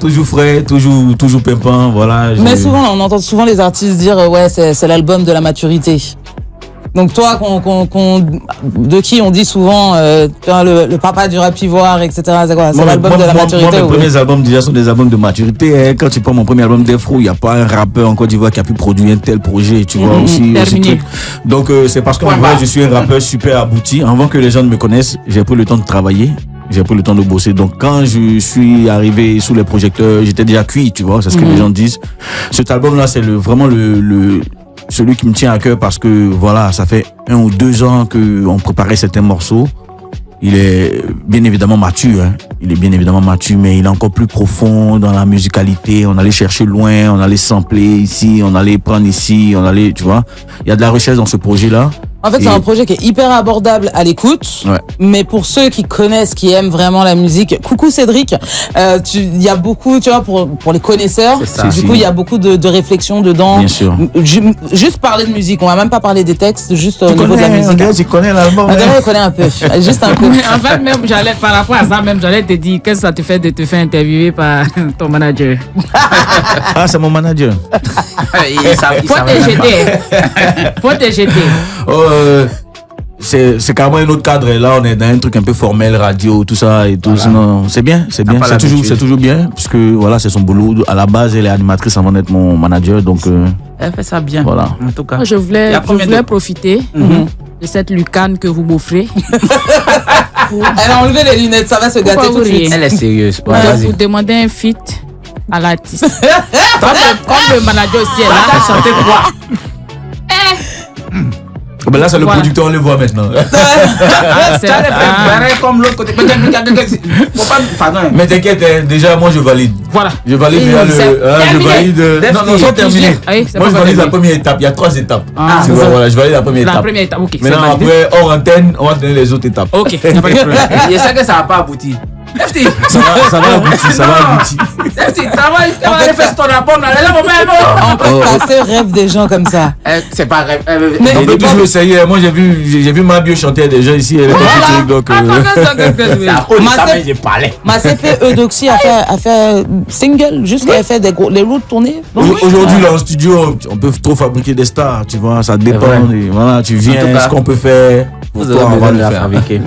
toujours frais, toujours pimpant, voilà. Mais souvent, on entend souvent les artistes dire ouais, c'est l'album de la maturité. Donc toi, de qui on dit souvent le papa du rap ivoire, etc. C'est quoi? C'est l'album de la maturité. Mes premiers albums déjà sont des albums de maturité. Quand tu prends mon premier album d'Efro, il n'y a pas un rappeur en Côte d'Ivoire qui a pu produire un tel projet, tu vois, aussi truc. Donc c'est parce qu'en vrai, je suis un rappeur super abouti. Avant que les gens ne me connaissent, j'ai pris le temps de travailler. J'ai pris le temps de bosser. Donc, quand je suis arrivé sous les projecteurs, j'étais déjà cuit, tu vois. C'est ce que les gens disent. Cet album-là, c'est vraiment celui qui me tient à cœur parce que, voilà, ça fait 1 ou 2 ans qu'on préparait certains morceaux. Il est bien évidemment mature, hein. Il est bien évidemment mature, mais il est encore plus profond dans la musicalité. On allait chercher loin, on allait sampler ici, on allait prendre ici, tu vois. Il y a de la recherche dans ce projet-là. En fait, c'est un projet qui est hyper abordable à l'écoute, mais pour ceux qui connaissent, qui aiment vraiment la musique, coucou Cédric, il y a beaucoup, tu vois, pour les connaisseurs, du coup, il y a beaucoup de réflexion dedans. Bien sûr. Juste parler de musique, on va même pas parler des textes, juste au niveau de la musique. Tu connais l'album. On connaît un peu, juste un peu. En fait, même, par rapport à ça, j'allais te dire, qu'est-ce que ça te fait de te faire interviewer par ton manager? Ah, c'est mon manager. Faut te jeter. C'est carrément un autre cadre. Là, on est dans un truc un peu formel, radio, tout ça et tout. Voilà. Sinon, c'est bien. C'est toujours bien, puisque voilà, c'est son boulot. À la base, elle est animatrice avant d'être mon manager, donc. Elle fait ça bien. Voilà. En tout cas. Moi, je voulais profiter de cette lucane que vous m'offrez. Elle a enlevé les lunettes, ça va se gâter tout de suite. Elle est sérieuse. Vous demandez un feat à l'artiste. comme le manager aussi est là. T'as chanté quoi? Ben là, c'est le producteur, on le voit maintenant. Comme l'autre côté. Mais t'inquiète, déjà, moi je valide. Voilà. Je valide je valide. Non, c'est terminé. Moi je valide la première étape. Il y a 3 étapes. Voilà, je valide la première étape. La première étape, ok. Maintenant, après, hors antenne, on va donner les autres étapes. Ok, il n'y a pas de problème. Je sais que ça n'a pas abouti. Ça va aboutir. Travaille, fais ton rapport. En fait, passer rêve des gens comme ça. C'est pas rêve. Mais on peut toujours essayer. Moi, j'ai vu Mabio chanter à des gens ici. Elle est donc. J'ai parlé. Ma CP Eudoxie a fait single, juste qu'elle a fait les routes tournées. Aujourd'hui, là, en studio, on peut trop fabriquer des stars, tu vois. Ça dépend. Voilà, tu viens, ce qu'on peut faire. Pour toi, on va le fabriquer.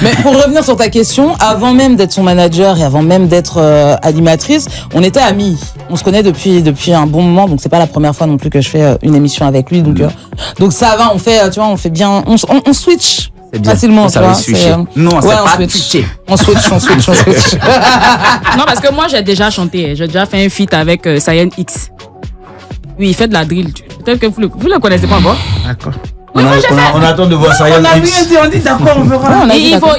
Mais pour revenir sur ta question, avant même d'être son manager et avant même d'être animatrice, on était amis. On se connaît depuis un bon moment, donc c'est pas la première fois non plus que je fais une émission avec lui. Donc ça va, on fait bien, on switch facilement. Ça va switcher. Non, c'est pas switcher. On switch. Non, parce que moi j'ai déjà chanté. J'ai déjà fait un feat avec Sayen X. Oui, il fait de la drill. Peut-être que vous le connaissez pas encore. D'accord. On attend de voir ça. On a X. On dit d'accord, on verra. Il faut.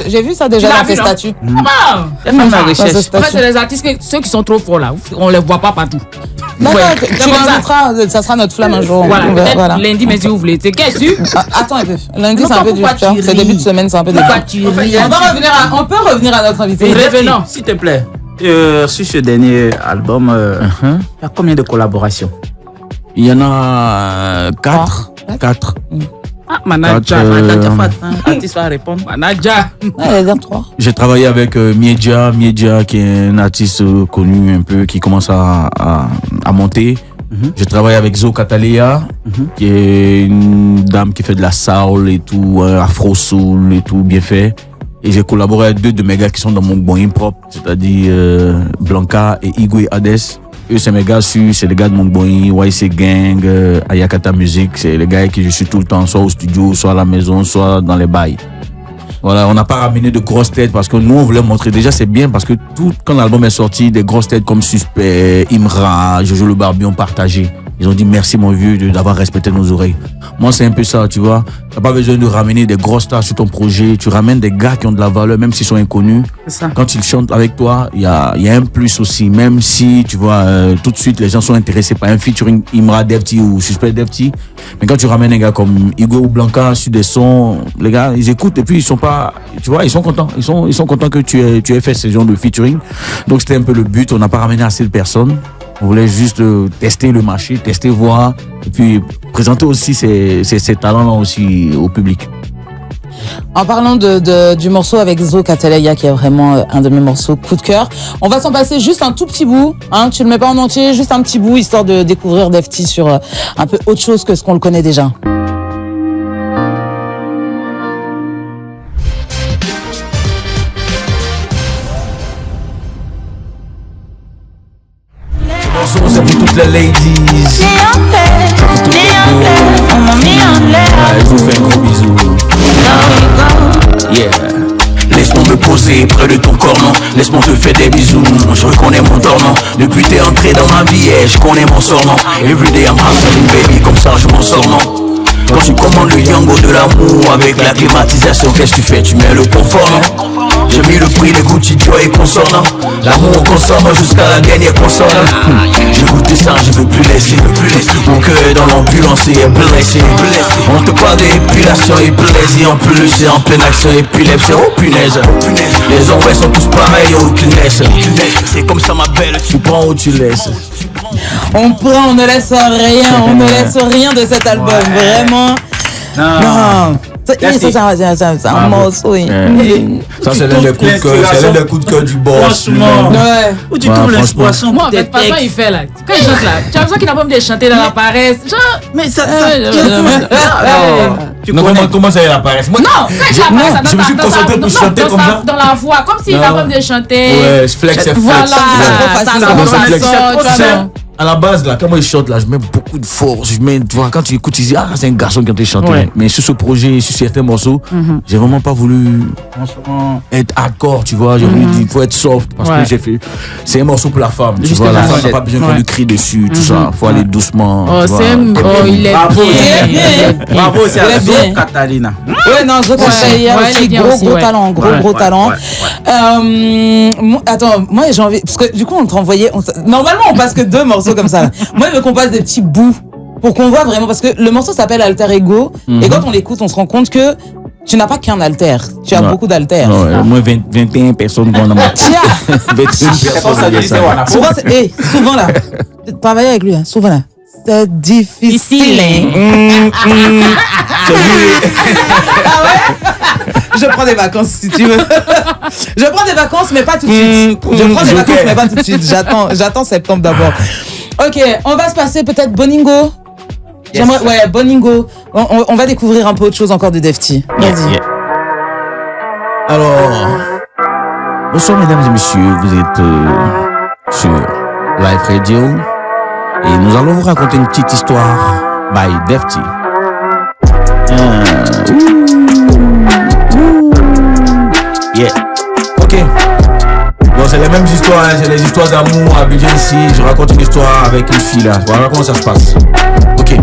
J'ai vu ça déjà dans tes statuts. En fait, c'est les artistes, ceux qui sont trop forts là. On les voit pas partout. D'accord, tu l'inviteras, ça sera notre flamme un jour. Voilà. Lundi, mais si vous voulez. C'est qu'est-ce que attends un peu. Lundi, c'est un peu dur. C'est début de semaine, c'est un peu dur. On peut revenir à notre invité. Revenons, s'il te plaît. Sur ce dernier album, il y a combien de collaborations? Il y en a 4. Manager. Artiste va répondre. Manager. Elle va dire 3. J'ai travaillé avec Miedja qui est un artiste connu un peu, qui commence à monter. J'ai travaillé avec Zo Catalea, qui est une dame qui fait de la soul et tout, afro soul et tout, bien fait. Et j'ai collaboré avec 2 de mes gars qui sont dans mon bon hip hop, c'est-à-dire Blanca et Igwe Hades. eux, c'est mes gars sûrs, c'est les gars de Montboy, YC Gang, Ayakata Music, c'est les gars avec qui je suis tout le temps, soit au studio, soit à la maison, soit dans les bails. Voilà, on n'a pas ramené de grosses têtes parce que nous, on voulait montrer. Déjà, c'est bien parce que quand l'album est sorti, des grosses têtes comme Suspect, Imra, Jojo le Barbier ont partagé. Ils ont dit merci, mon vieux, d'avoir respecté nos oreilles. Moi, c'est un peu ça, tu vois. T'as pas besoin de ramener des grosses stars sur ton projet. Tu ramènes des gars qui ont de la valeur, même s'ils sont inconnus. C'est ça. Quand ils chantent avec toi, il y a un plus aussi. Même si, tu vois, tout de suite, les gens sont intéressés par un featuring Imra Defty ou Suspect Defty. Mais quand tu ramènes un gars comme Hugo ou Blanca sur des sons, les gars, ils écoutent et puis ils sont pas, tu vois, ils sont contents. Ils sont contents que tu aies fait ce genre de featuring. Donc, c'était un peu le but. On n'a pas ramené assez de personnes. On voulait juste tester le marché, tester, voir, et puis présenter aussi ces talents-là aussi au public. En parlant du morceau avec Zo Cataleya, qui est vraiment un de mes morceaux coup de cœur, on va s'en passer juste un tout petit bout. Hein, tu le mets pas en entier, juste un petit bout, histoire de découvrir Defty sur un peu autre chose que ce qu'on le connaît déjà. C'est pour toutes les ladies. Je vous fais un gros bisou. Yeah. Laisse-moi me poser près de ton corps, non. Laisse-moi te faire des bisous. Je reconnais mon tournant. Depuis t'es entré dans ma vie, je connais mon sort, non. Everyday I'm hustling, baby, comme ça je m'en sors, non. Quand tu commandes le yango de l'amour avec la climatisation, qu'est-ce que tu fais? Tu mets le confort, non. J'ai mis le prix des Gucci, Dior et consort, l'amour on consomme jusqu'à la dernière console. J'ai goûté ça, je veux plus laisser. Mon cœur est dans l'ambulance et est blessé. On te parle d'épilation et plaisir. En plus c'est en pleine action épilepsie. Oh punaise. Les hommes sont tous pareils, aucune laisse. C'est comme ça ma belle, tu prends ou tu laisses. On prend, on ne laisse rien de cet album, vraiment. Non. C'est un morceau. Ça, c'est l'un des coups de cœur. C'est l'un des coups de cœur du boss. Ouais. Où tu trouves l'inspiration? Moi, en fait, pas ça, il fait là. Quand il chante là, tu as l'impression qu'il n'a pas envie de chanter dans la paresse. Genre, mais ça. Comment ça, il apparaît? Non, quand il apparaît, ça je me suis concentré pour chanter comme ça. Dans la voix, comme s'il n'a pas envie de chanter. Ouais, flex, c'est flex. Voilà, ça sort. À la base, là, quand moi je chante, là, je mets beaucoup de force. Tu vois, quand tu écoutes, tu dis, ah, c'est un garçon qui a chanté. Ouais. Mais sur ce projet, sur certains morceaux, j'ai vraiment pas voulu être hardcore, tu vois. J'ai voulu dire, il faut être soft. Parce que j'ai fait. C'est un morceau pour la femme. Tu vois, la femme n'a pas besoin qu'on lui crie dessus, tout ça. Faut aller doucement. Oh, il est bien. Bravo, c'est à Zo Catalina. Ouais, non, Zo Catalina aussi, gros talent, gros talent. Attends, moi j'ai envie, parce que du coup on te renvoyait, normalement on passe que 2 morceaux comme ça. Moi je veux qu'on passe des petits bouts pour qu'on voit vraiment, parce que le morceau s'appelle Alter Ego, et quand on l'écoute on se rend compte que tu n'as pas qu'un alter, tu as beaucoup d'alters. Au moins 21 personnes dans ma tête. 21 personnes. Souvent là, travailler avec lui, hein, souvent là. C'est difficile. Ah ouais? Je prends des vacances si tu veux. Je prends des vacances mais pas tout de suite. Je prends des vacances mais pas tout de suite. J'attends septembre d'abord. Ok, on va se passer peut-être Boningo. J'aimerais, ouais, Boningo. On va découvrir un peu autre chose encore de Defty. Vas-y. Alors, bonsoir mesdames et messieurs, vous êtes sur Live Radio. Et nous allons vous raconter une petite histoire by Defty. Yeah. Ok. Bon, c'est les mêmes histoires, hein. C'est les histoires d'amour à Abidjan ici. Je raconte une histoire avec une fille là. Voilà comment ça se passe. Ok.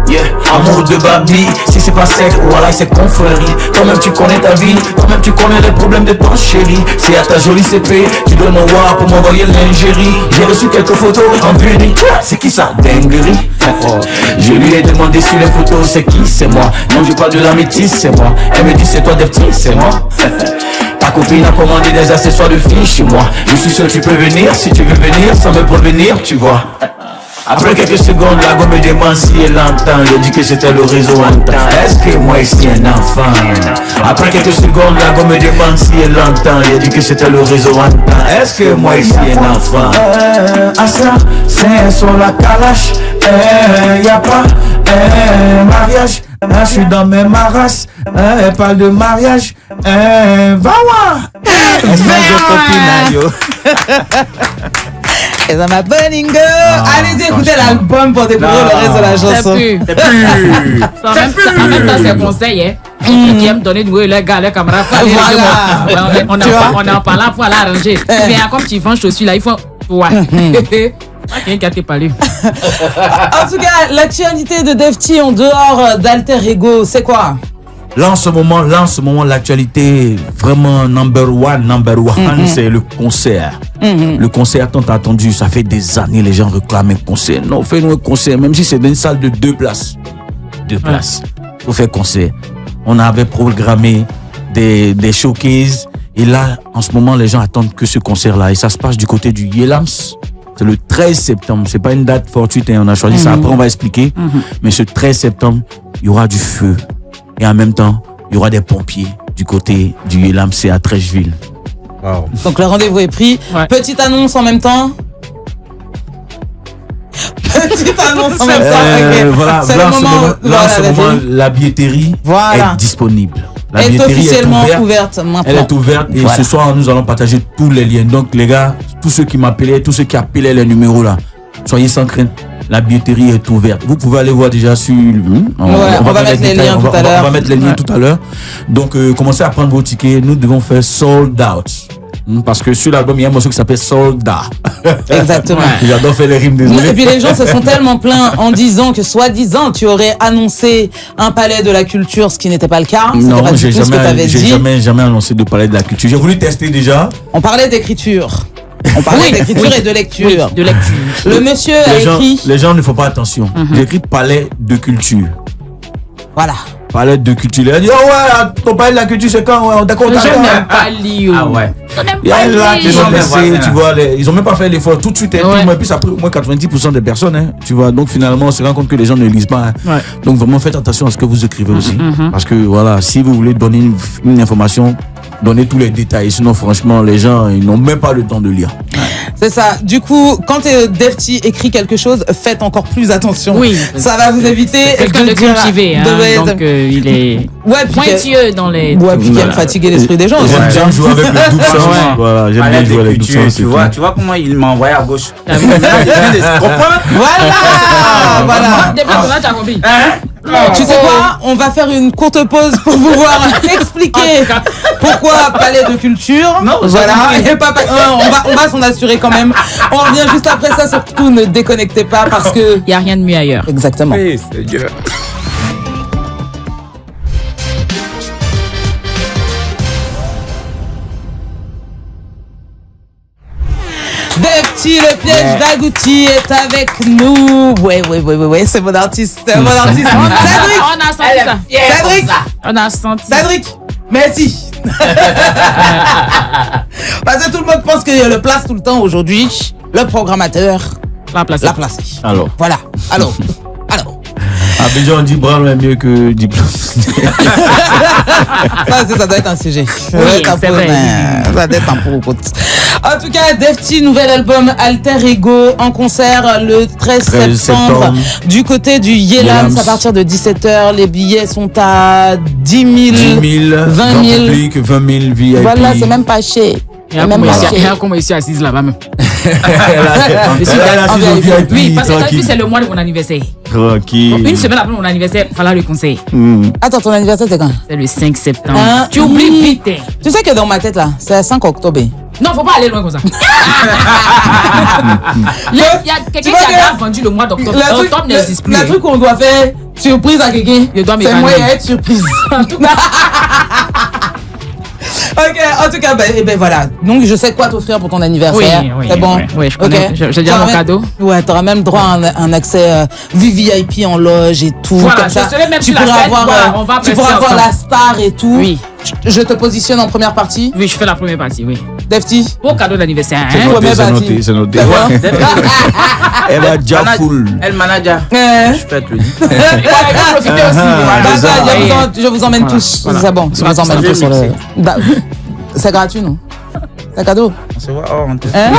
Yeah, amour de Babi, si c'est pas sec, voilà c'est confrérie. Toi-même tu connais ta vie, toi-même tu connais les problèmes de ton chéri. C'est à ta jolie CP, tu donnes au roi pour m'envoyer l'ingérie. J'ai reçu quelques photos en vue d'une, c'est qui ça, dinguerie. Je lui ai demandé sur les photos, c'est qui, c'est moi. Non, je parle de la métisse, c'est moi. Elle me dit c'est toi Defty, c'est moi. Ta copine a commandé des accessoires de filles chez moi. Je suis sûr tu peux venir, si tu veux venir, sans me prévenir, tu vois. Après quelques secondes, la gomme me demande si elle entend. J'ai dit que c'était le réseau entend. Est-ce que moi ici un enfant? Après quelques secondes, la gomme me demande si elle entend. J'ai dit que c'était le réseau entend. Est-ce que moi ici un enfant? Ah ça, c'est sur la calache. Y'a pas mariage. Je suis dans mes maras. Elle parle de mariage. Va voir. Et ça m'a boningo. Allez-y, écoutez l'album pour découvrir le reste de la chanson. En même temps, c'est conseil, hein. Qui aime donner du goût, les gars, les camarades. On en parle là pour l'arranger. Mais comme tu vends chaussures là, il faut. Ouais. Quelqu'un qui a été parlé. En tout cas, l'actualité de Defty en dehors d'Alter Ego, c'est quoi? Là en ce moment, l'actualité vraiment number one, c'est le concert. Le concert tant attendu, ça fait des années les gens réclament un concert. Non, fais-nous un concert, même si c'est dans une salle de 2 places. 2 places pour faire concert. On avait programmé des showcases et là, en ce moment, les gens attendent que ce concert-là. Et ça se passe du côté du Yelams. C'est le 13 septembre. C'est pas une date fortuite, hein. On a choisi ça. Après, on va expliquer. Mais ce 13 septembre, il y aura du feu. Et en même temps, il y aura des pompiers du côté du Yelams, c'est à Trècheville. Wow. Donc le rendez-vous est pris. Ouais. Petite annonce en même temps. Petite annonce en même temps. Ok. Voilà, C'est là, le en ce moment. moment, Voilà, la billetterie Voilà. est disponible. La Elle est billetterie officiellement ouverte maintenant. Elle est ouverte et Voilà. ce soir, nous allons partager tous les liens. Donc, les gars, tous ceux qui m'appelaient, tous ceux qui appelaient les numéros là, soyez sans crainte. La billetterie est ouverte. Vous pouvez aller voir déjà sur. On va mettre les liens tout à l'heure. On va mettre les liens tout à l'heure. Donc, commencez à prendre vos tickets. Nous devons faire sold out. Parce que sur l'album, il y a un morceau qui s'appelle Soldat. Exactement. J'adore faire les rimes, désolé. Et puis les gens se sont tellement plaints en disant que soi-disant tu aurais annoncé un palais de la culture, ce qui n'était pas le cas. C'était Non, pas du j'ai tout ce que t'avais dit. jamais annoncé de palais de la culture. J'ai voulu tester déjà. On parlait d'écriture. On parlait d'écriture et de lecture. Oui, de lecture. Le monsieur a écrit. Les gens ne font pas attention. J'ai écrit palais de culture. Voilà. Palais de culture. Il a dit, oh ouais, ton palais de la culture, c'est quand? Ouais, d'accord, Les gens d'accord. n'aiment pas lire. Ah ouais. Il y a là qui ont laissé, voilà. tu vois, ils ont même pas fait l'effort tout de suite. Ouais. Et puis ça a pris au moins 90% des personnes, hein, tu vois. Donc finalement, on se rend compte que les gens ne lisent pas. Hein. Ouais. Donc vraiment, faites attention à ce que vous écrivez aussi. Parce que voilà, si vous voulez donner une information, donnez tous les détails. Sinon, franchement, les gens, ils n'ont même pas le temps de lire. C'est ça. Du coup, quand Defty écrit quelque chose, faites encore plus attention. Oui. Ça va vous éviter Quelqu'un de dire- cultivé, hein, donc il est Ouais, puis pointilleux dans les. Ouais, puis qui aime fatiguer l'esprit des gens aussi. J'aime jouer avec le double sens. Ouais. Voilà, j'aime Palais bien jouer de avec le double culture, sens. tu vois comment il m'a envoyé à gauche. Ah oui. Maintenant, je viens de se comprendre. Voilà, voilà. Depuis maintenant, tu as compris. Tu sais quoi? On va faire une courte pause pour pouvoir expliquer pourquoi palais de culture. Non, voilà. Et pas, on va s'en assurer quand même. On revient juste après ça. Surtout, ne déconnectez pas parce que. Il n'y a rien de mieux ailleurs. Exactement. Oui, c'est Dieu. Defty, le piège d'Agouti est avec nous. Ouais, c'est mon artiste. C'est mon artiste. Cédric, On a senti ça. Cédric, On a senti. Cédric, merci. Parce que tout le monde pense qu'il le place tout le temps aujourd'hui. Le programmateur La place. l'a placé. Alors, Voilà. Alors. à Béjan, on dit branle est mieux que diplôme. Ça doit être un sujet. Oui, c'est vrai. Ça doit être un pour. En tout cas, Defty, nouvel album Alter Ego en concert le 13 septembre du côté du Yelams à partir de 17h. Les billets sont à 10 000, 10 000, 20 000. public, 20 000 VIP. Voilà, c'est même pas cher. Il y a comme ici assise là-bas même. Oui, parce que tranquille. c'est le mois de mon anniversaire. Tranquille. Une semaine après mon anniversaire, il fallait le conseil. Attends, ton anniversaire, c'est quand? C'est le 5 septembre. Hein? Tu oublies vite. Hein. Tu sais que dans ma tête, là, c'est le 5 octobre. Non, faut pas aller loin comme ça. Il y a quelqu'un qui a déjà vendu le mois d'octobre. Octobre n'existe plus. Le truc qu'on doit faire, surprise à quelqu'un, c'est moi être surprise. En tout cas. Ok, en tout cas, ben voilà. Donc, je sais quoi t'offrir pour ton anniversaire. Oui, c'est bon. Oui, je connais. Ok. J'ai déjà mon cadeau. Ouais, t'auras même droit à un accès VVIP en loge et tout. Voilà, comme je ça. serai même Tu sur la pourras scène, avoir, voilà, on va tu pourras prester avoir la ensemble. star et tout. Oui. Je te positionne en première partie. Oui, je fais la première partie, oui. Defty. Beau cadeau d'anniversaire. C'est Hein? noté, première c'est partie. noté, c'est noté. D'accord. Elle va déjà full. Elle manager. Je peux être le dire. Il faut profiter aussi. D'accord, je vous emmène tous. Voilà. C'est bon, je vous emmène tous sur le. C'est gratuit, non? C'est cadeau. On se voit hors antenne. Hein?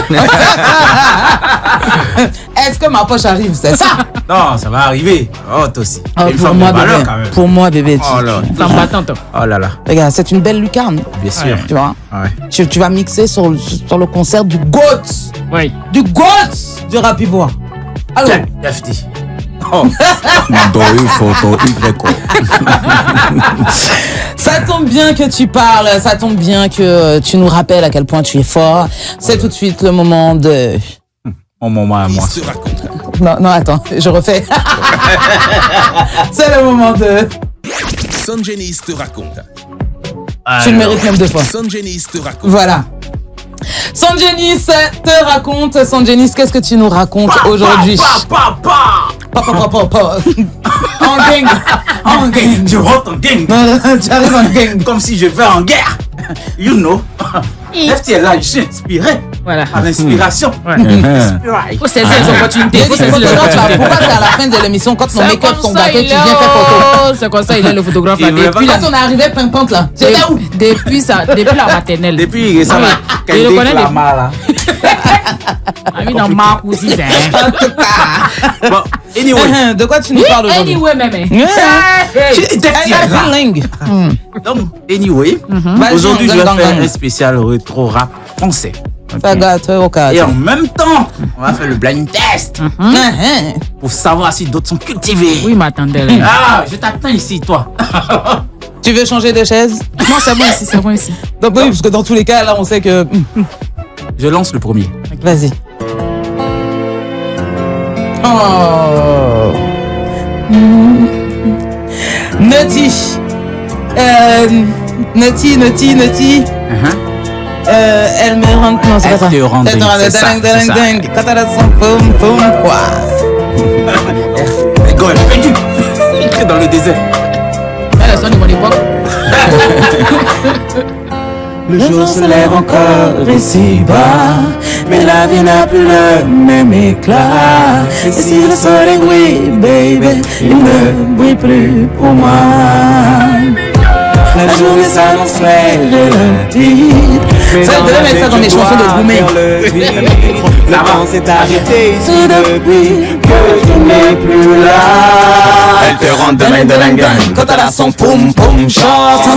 Est-ce que ma poche arrive? C'est ça? Non, ça va arriver. Oh, toi aussi. Oh, Une pour, femme moi, de valeur bébé. quand même. Pour moi, bébé. Oh là. Femme battante. Oh là là. Regarde, c'est une belle lucarne. Bien sûr. Tu vois? Ouais. Tu vas mixer sur le concert du GOAT. Oui. Du GOAT du rap ivoire. Allô? Defty. Ça tombe bien que tu parles, ça tombe bien que tu nous rappelles à quel point tu es fort. C'est tout de suite le moment de... Mon moment à moi. Non, attends, je refais. C'est le moment de... Sangenis te raconte. Tu le mérites même 2 fois. Sangenis te raconte. Voilà. Sangenis te raconte. Sangenis, qu'est-ce que tu nous racontes aujourd'hui? En gang. En gang. Je rentre en gang. Tu arrives en gang. Comme si je vais en guerre. You know. Defty est là, je suis inspiré. Voilà. À l'inspiration. Il faut saisir les opportunités. Il faut saisir les opportunités. Pourquoi c'est à la fin de l'émission, quand nos make-up sont gâtés, tu viens faire photo? C'est comme ça, il est le photographe là. Depuis quand on est arrivé pimpante là, c'était où? Depuis la maternelle. Depuis ça, Je le connais depuis. là. Ami dans ma cousine. En tout cas. Bon, anyway. De quoi tu nous parles aujourd'hui? Anyway, même. Defty est là. Donc, anyway, aujourd'hui, je vais faire un spécial rétro rap français. Ça gâte au cas. Et en même temps, on va faire le blind test pour savoir si d'autres sont cultivés. Oui, m'attendais. Ah, je t'attends ici, toi. Tu veux changer de chaise? Non, c'est bon ici, c'est bon ici. Donc oui, parce que dans tous les cas, là, on sait que... Je lance le premier. Vas-y. Oh. Naughty. Naughty. Elle me rend... Non, c'est pas ça. Elle te rend dingue, c'est ça, c'est ça. Dingue. Quand elle a son poum, quoi. Les gars, elle est perdue. Il est dans le désert. Elle est son de mon époque. Le jour se lève encore ici bas, mais la vie n'a plus le même éclat. Et si le soleil brille, baby, il ne brille plus pour moi. La journée s'annonce claire et limpide. Ça, devait mettre ça dans les chansons de Goumé. L'avance est arrêtée ici depuis que tu n'es plus là. Elle te rend de dingue quand elle a son poum poum short.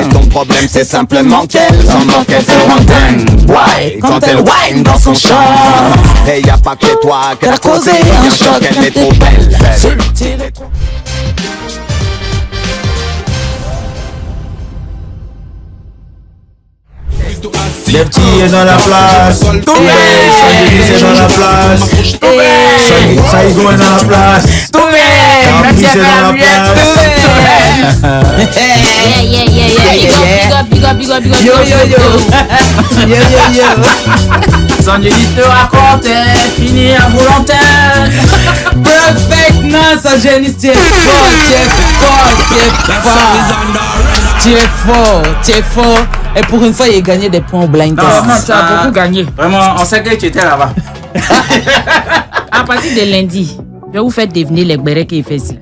Et ton problème c'est simplement qu'elle te rend dingue. Why? Quand elle whine dans son short. Et y a pas que toi qu'elle a causé un choc. Elle est trop belle. Subtile et trop... Defty est dans la place. Sangenis est dans la place. Saigo est dans la place. Campus est dans la place. Big up. Yo. Sangenis te raconte, fini à volontaire. Perfect. Non, Sangenis, tu es fort. Et pour une fois, il a gagné des points au blind test. Non, tu as beaucoup gagné. Vraiment, on sait que tu étais là-bas. À partir de lundi, je vais vous faire devenir les bérets qu'il fait ici.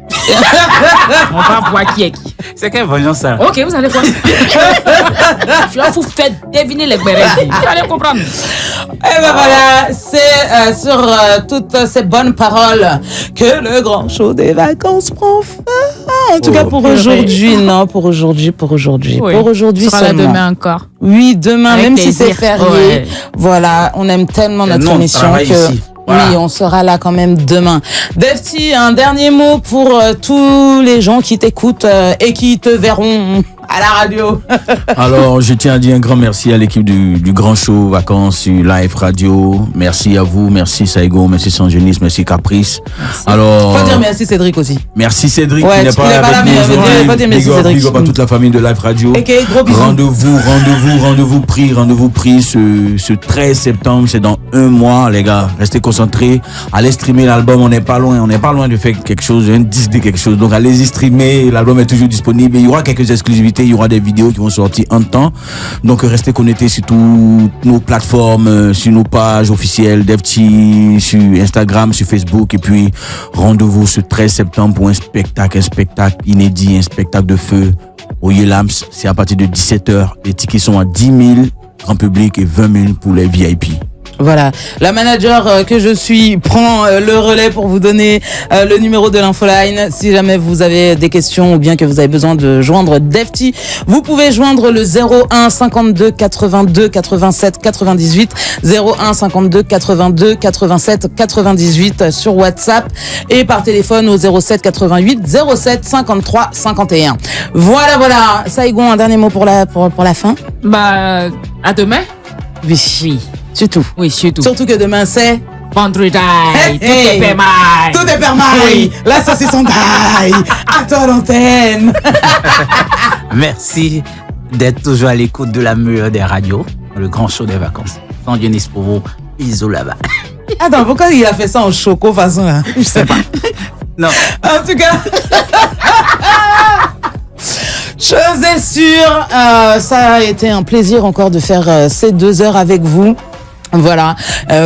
On va voir qui est qui. C'est quelle vengeance ça? Ok, vous allez voir. Je vais vous faire deviner les bérets. Vous allez comprendre. Et ben voilà, c'est sur toutes ces bonnes paroles que le grand show des vacances prend fin. En tout cas pour aujourd'hui, non, pour aujourd'hui. Oui. Pour aujourd'hui sera là seulement. demain encore. Oui, demain, Avec même si c'est plaisir. férié. Ouais. Voilà, on aime tellement notre nous, on émission travaille que... ici. Voilà. Oui, on sera là quand même demain. Defty, un dernier mot pour tous les gens qui t'écoutent et qui te verront à la radio. Alors, je tiens à dire un grand merci à l'équipe du Grand Show Vacances sur Live Radio. Merci à vous, merci Saigo, merci Sangenis, merci Caprice. Merci. Alors, Faut dire merci Cédric aussi. Merci Cédric Ouais, qui n'est il pas est là pas là, avec nous mais aujourd'hui. faut dire merci Cédric. Big up à toute la famille de Live Radio. Ok, gros bisous. Rendez-vous pris ce 13 septembre, c'est dans 1 mois, les gars. Restez concentrés. Allez streamer l'album, on n'est pas loin de faire quelque chose, un disque de quelque chose. Donc allez-y streamer, l'album est toujours disponible. Il y aura quelques exclusivités, il y aura des vidéos qui vont sortir en temps. Donc restez connectés sur toutes nos plateformes, sur nos pages officielles, Defty, sur Instagram, sur Facebook. Et puis rendez-vous ce 13 septembre pour un spectacle inédit, un spectacle de feu au Yelams. C'est à partir de 17h. Les tickets sont à 10 000 grand public et 20 000 pour les VIP. Voilà, la manager que je suis prend le relais pour vous donner le numéro de l'infoline. Si jamais vous avez des questions ou bien que vous avez besoin de joindre Defty, vous pouvez joindre le 01 52 82 87 98, 01 52 82 87 98 sur WhatsApp et par téléphone au 07 88 07 53 51. Voilà. Saigon, un dernier mot pour la fin? Bah, à demain. Oui. Surtout. Oui, surtout. Surtout que demain c'est vendredi. Hey, Tout est permis. Tout est permis. Oui. La saucisson taille. À toi l'antenne. Merci d'être toujours à l'écoute de la meilleure des radios, le grand show des vacances. Sans Dionis pour vous, bisous là-bas. Attends, pourquoi il a fait ça en choco façon là? Je sais pas. Non. En tout cas. Chose est sûre, ça a été un plaisir encore de faire ces 2 heures avec vous. Voilà,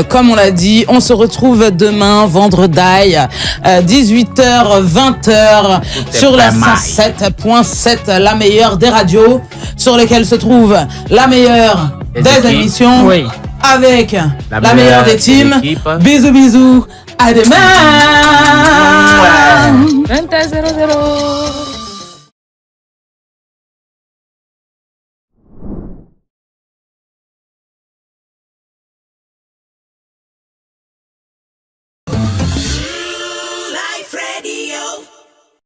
comme on l'a dit, on se retrouve demain, vendredi, 18h, 20h, sur la 107.7, la meilleure des radios, sur lesquelles se trouve la meilleure des émissions, oui. avec la meilleure des teams. Bisous, à demain. 20h00.